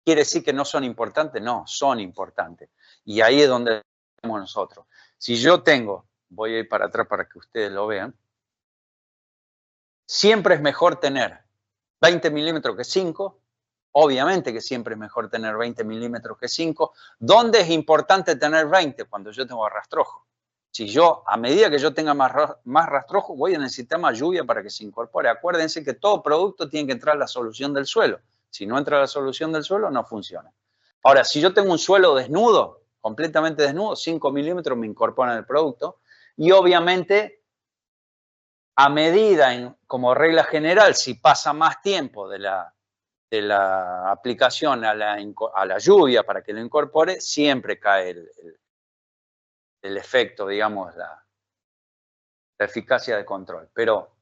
S3: ¿Quiere decir que no son importantes? No, son importantes. Y ahí es donde estamos nosotros. Si yo tengo, voy a ir para atrás para que ustedes lo vean, siempre es mejor tener 20 milímetros que 5. Obviamente que siempre es mejor tener 20 milímetros que 5. ¿Dónde es importante tener 20? Cuando yo tengo rastrojo. Si yo, a medida que yo tenga más rastrojo, voy a necesitar más lluvia para que se incorpore. Acuérdense que todo producto tiene que entrar a la solución del suelo. Si no entra a la solución del suelo, no funciona. Ahora, si yo tengo un suelo desnudo, completamente desnudo, 5 milímetros me incorporan el producto. Y obviamente, a medida, como regla general, si pasa más tiempo de la aplicación a la lluvia para que lo incorpore, siempre cae el efecto, digamos, la eficacia de control. Pero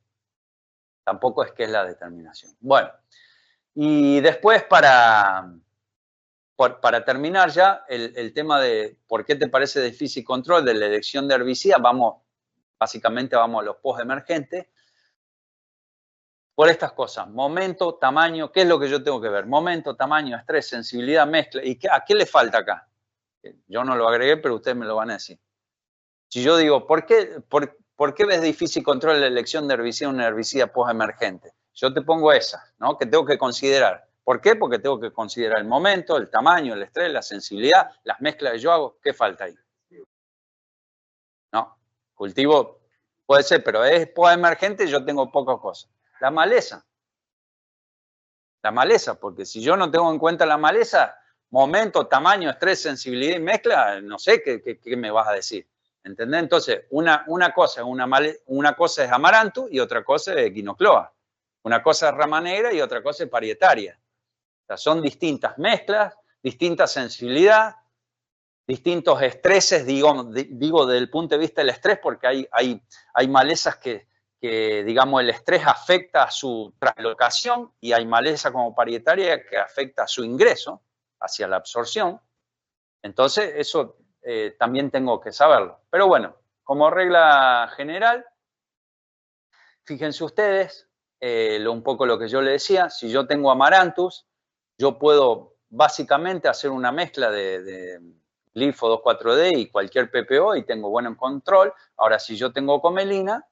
S3: tampoco es que es la determinación. Bueno, y después para terminar ya, el tema de por qué te parece difícil control de la elección de herbicida, básicamente vamos a los post-emergentes. Por estas cosas, momento, tamaño, ¿qué es lo que yo tengo que ver? Momento, tamaño, estrés, sensibilidad, mezcla. ¿Y a qué le falta acá? Yo no lo agregué, pero ustedes me lo van a decir. Si yo digo, ¿por qué ves difícil control la elección de herbicida en una herbicida post-emergente? Yo te pongo esas, ¿no? Que tengo que considerar. ¿Por qué? Porque tengo que considerar el momento, el tamaño, el estrés, la sensibilidad, las mezclas que yo hago. ¿Qué falta ahí? No, cultivo puede ser, pero es post-emergente, yo tengo pocas cosas. La maleza, porque si yo no tengo en cuenta la maleza, momento, tamaño, estrés, sensibilidad y mezcla, no sé qué me vas a decir. ¿Entendés? Entonces, una cosa es amaranto y otra cosa es equinocloa. Una cosa es rama negra y otra cosa es parietaria. O sea, son distintas mezclas, distinta sensibilidad, distintos estreses, digo desde el punto de vista del estrés, porque hay malezas que digamos, el estrés afecta a su translocación y hay maleza como parietaria que afecta a su ingreso hacia la absorción. Entonces, eso también tengo que saberlo. Pero bueno, como regla general, fíjense ustedes, un poco lo que yo le decía, si yo tengo amaranthus, yo puedo básicamente hacer una mezcla de glifo 2,4-D y cualquier PPO y tengo buen control. Ahora, si yo tengo comelina,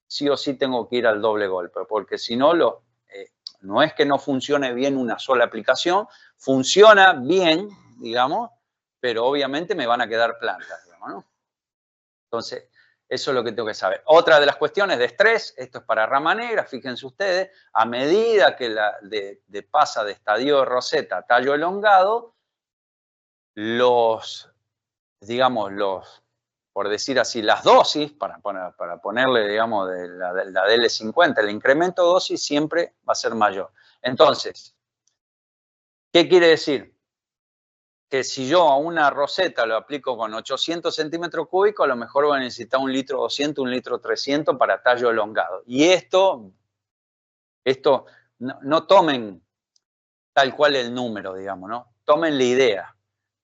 S3: sí o sí tengo que ir al doble golpe, porque si no, no es que no funcione bien una sola aplicación, funciona bien, digamos, pero obviamente me van a quedar plantas, digamos, ¿no? Entonces, eso es lo que tengo que saber. Otra de las cuestiones de estrés, esto es para rama negra, fíjense ustedes, a medida que pasa de estadio de roseta a tallo elongado, por decir así, las dosis, para ponerle, digamos, de la DL50, el incremento de dosis siempre va a ser mayor. Entonces, ¿qué quiere decir? Que si yo a una roseta lo aplico con 800 centímetros cúbicos, a lo mejor voy a necesitar 1 litro 200, 1 litro 300 para tallo elongado. Y esto no tomen tal cual el número, digamos, ¿no? Tomen la idea.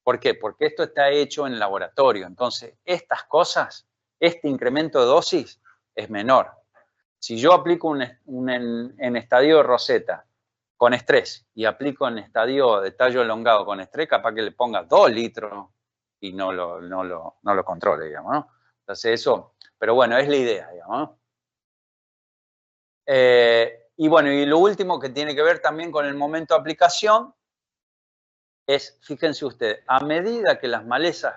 S3: ¿Por qué? Porque esto está hecho en laboratorio. Entonces, estas cosas, este incremento de dosis es menor. Si yo aplico en estadio de roseta con estrés y aplico en estadio de tallo elongado con estrés, capaz que le ponga 2 litros y no lo controle, digamos, ¿no? Entonces eso, pero bueno, es la idea, digamos, ¿no? Y bueno, y lo último que tiene que ver también con el momento de aplicación es, fíjense ustedes, a medida que las malezas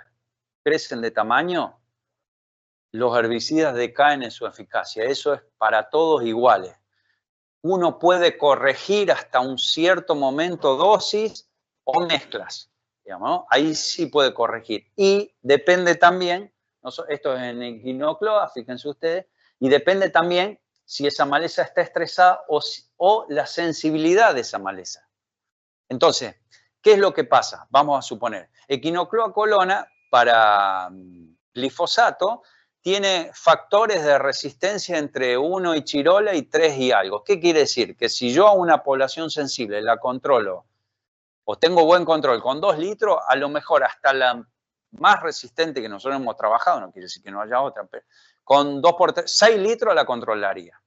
S3: crecen de tamaño, los herbicidas decaen en su eficacia. Eso es para todos iguales. Uno puede corregir hasta un cierto momento dosis o mezclas, digamos, ¿no? Ahí sí puede corregir. Y depende también Esto es en equinocloa, fíjense ustedes, y depende también si esa maleza está estresada o la sensibilidad de esa maleza. Entonces, ¿qué es lo que pasa? Vamos a suponer, equinocloa colona para glifosato tiene factores de resistencia entre 1 y chirola y 3 y algo. ¿Qué quiere decir? Que si yo a una población sensible la controlo o tengo buen control con 2 litros, a lo mejor hasta la más resistente que nosotros hemos trabajado, no quiere decir que no haya otra, pero con 2 por 3, 6 litros la controlaría.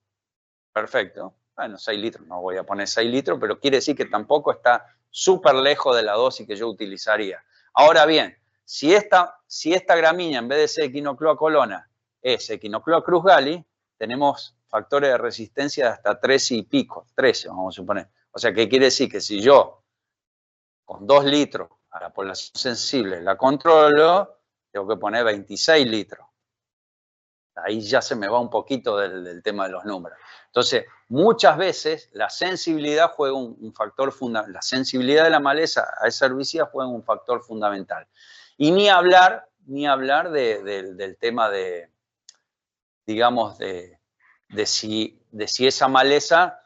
S3: Perfecto. Bueno, 6 litros, no voy a poner 6 litros, pero quiere decir que tampoco está súper lejos de la dosis que yo utilizaría. Ahora bien, si esta gramínea, en vez de ser equinocloa colona, es equinocloa cruzgali, tenemos factores de resistencia de hasta 13 y pico, 13 vamos a suponer. O sea, ¿qué quiere decir? Que si yo con 2 litros a la población sensible la controlo, tengo que poner 26 litros. Ahí ya se me va un poquito del tema de los números. Entonces, muchas veces la sensibilidad juega un factor fundamental. La sensibilidad de la maleza a ese herbicida juega un factor fundamental. Y ni hablar del tema de, digamos, de si esa maleza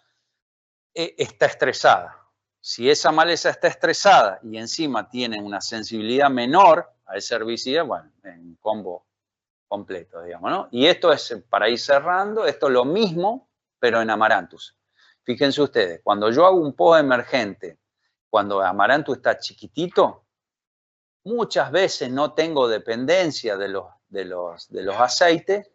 S3: está estresada. Si esa maleza está estresada y encima tiene una sensibilidad menor a ese herbicida, bueno, en combo completo, digamos, ¿no? Y esto es, para ir cerrando, esto es lo mismo, pero en Amaranthus. Fíjense ustedes, cuando yo hago un post emergente, cuando Amaranthus está chiquitito, muchas veces no tengo dependencia de los aceites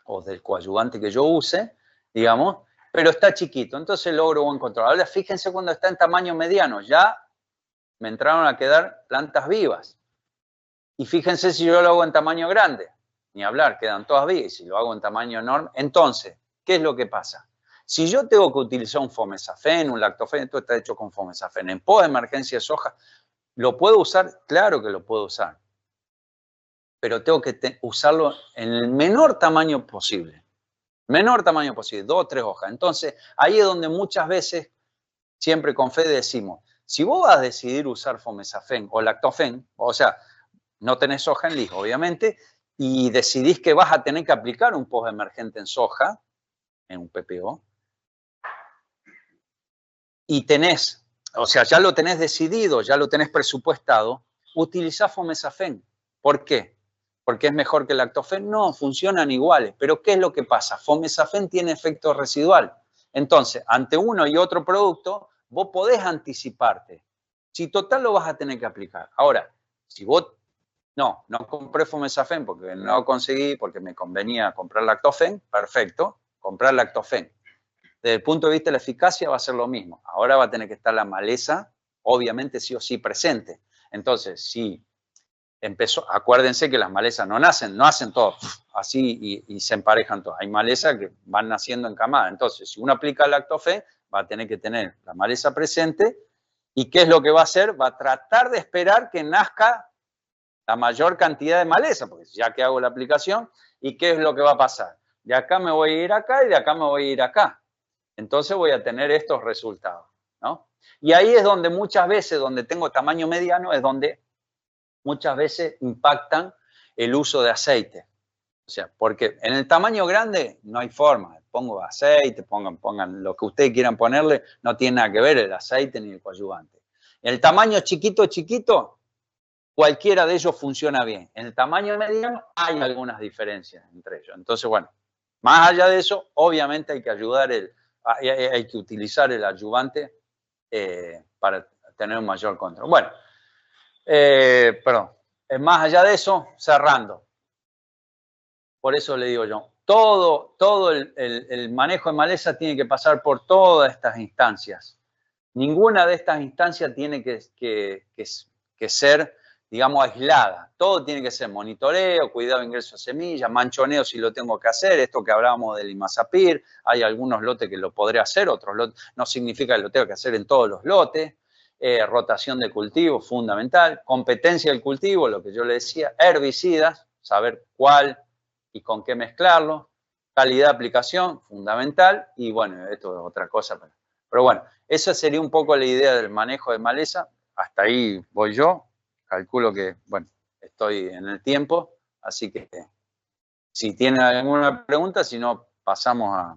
S3: o del coadyuvante que yo use, digamos, pero está chiquito, entonces logro buen control. Ahora fíjense cuando está en tamaño mediano, ya me entraron a quedar plantas vivas. Y fíjense si yo lo hago en tamaño grande, ni hablar, quedan todas vivas. Y si lo hago en tamaño enorme, entonces, ¿qué es lo que pasa? Si yo tengo que utilizar un fomesafen, un lactofen, esto está hecho con fomesafen, en post de emergencia de soja, ¿lo puedo usar? Claro que lo puedo usar. Pero tengo que usarlo en el menor tamaño posible. Menor tamaño posible, 2 o 3 hojas. Entonces, ahí es donde muchas veces, siempre con Fede decimos, si vos vas a decidir usar fomesafen o lactofen, o sea, no tenés soja en lijo, obviamente, y decidís que vas a tener que aplicar un post emergente en soja, en un PPO, y tenés, o sea, ya lo tenés decidido, ya lo tenés presupuestado, utilizá fomesafen. ¿Por qué? ¿Porque es mejor que el lactofen? No, funcionan iguales. Pero ¿qué es lo que pasa? Fomesafen tiene efecto residual. Entonces, ante uno y otro producto, vos podés anticiparte. Si total lo vas a tener que aplicar. Ahora, si vos no compré fomesafen porque no lo conseguí, porque me convenía comprar lactofen, perfecto, comprar lactofen. Desde el punto de vista de la eficacia va a ser lo mismo. Ahora va a tener que estar la maleza, obviamente sí o sí presente. Entonces, si acuérdense que las malezas no hacen todo así y se emparejan todas. Hay malezas que van naciendo en camada. Entonces, si uno aplica lactofen, va a tener que tener la maleza presente. ¿Y qué es lo que va a hacer? Va a tratar de esperar que nazca la mayor cantidad de maleza, porque ya que hago la aplicación, ¿y qué es lo que va a pasar? De acá me voy a ir acá y de acá me voy a ir acá. Entonces voy a tener estos resultados, ¿no? Y ahí es donde muchas veces, donde tengo tamaño mediano, es donde muchas veces impactan el uso de aceite. O sea, porque en el tamaño grande no hay forma. Pongo aceite, pongan lo que ustedes quieran ponerle, no tiene nada que ver el aceite ni el coadyuvante. En el tamaño chiquito, cualquiera de ellos funciona bien. En el tamaño mediano hay algunas diferencias entre ellos. Entonces, bueno, más allá de eso, obviamente hay que utilizar el adyuvante para tener un mayor control. Bueno, más allá de eso, cerrando. Por eso le digo yo, todo el manejo de maleza tiene que pasar por todas estas instancias. Ninguna de estas instancias tiene que ser, digamos, aislada. Todo tiene que ser monitoreo, cuidado de ingreso a semillas, manchoneo si lo tengo que hacer, esto que hablábamos del imazapir, hay algunos lotes que lo podré hacer, otros lotes, no significa que lo tenga que hacer en todos los lotes. Rotación de cultivo, fundamental. Competencia del cultivo, lo que yo le decía. Herbicidas, saber cuál y con qué mezclarlo. Calidad de aplicación, fundamental. Y bueno, esto es otra cosa. Pero bueno, esa sería un poco la idea del manejo de maleza. Hasta ahí voy yo. Calculo que, bueno, estoy en el tiempo. Así que si tienen alguna pregunta, si no, pasamos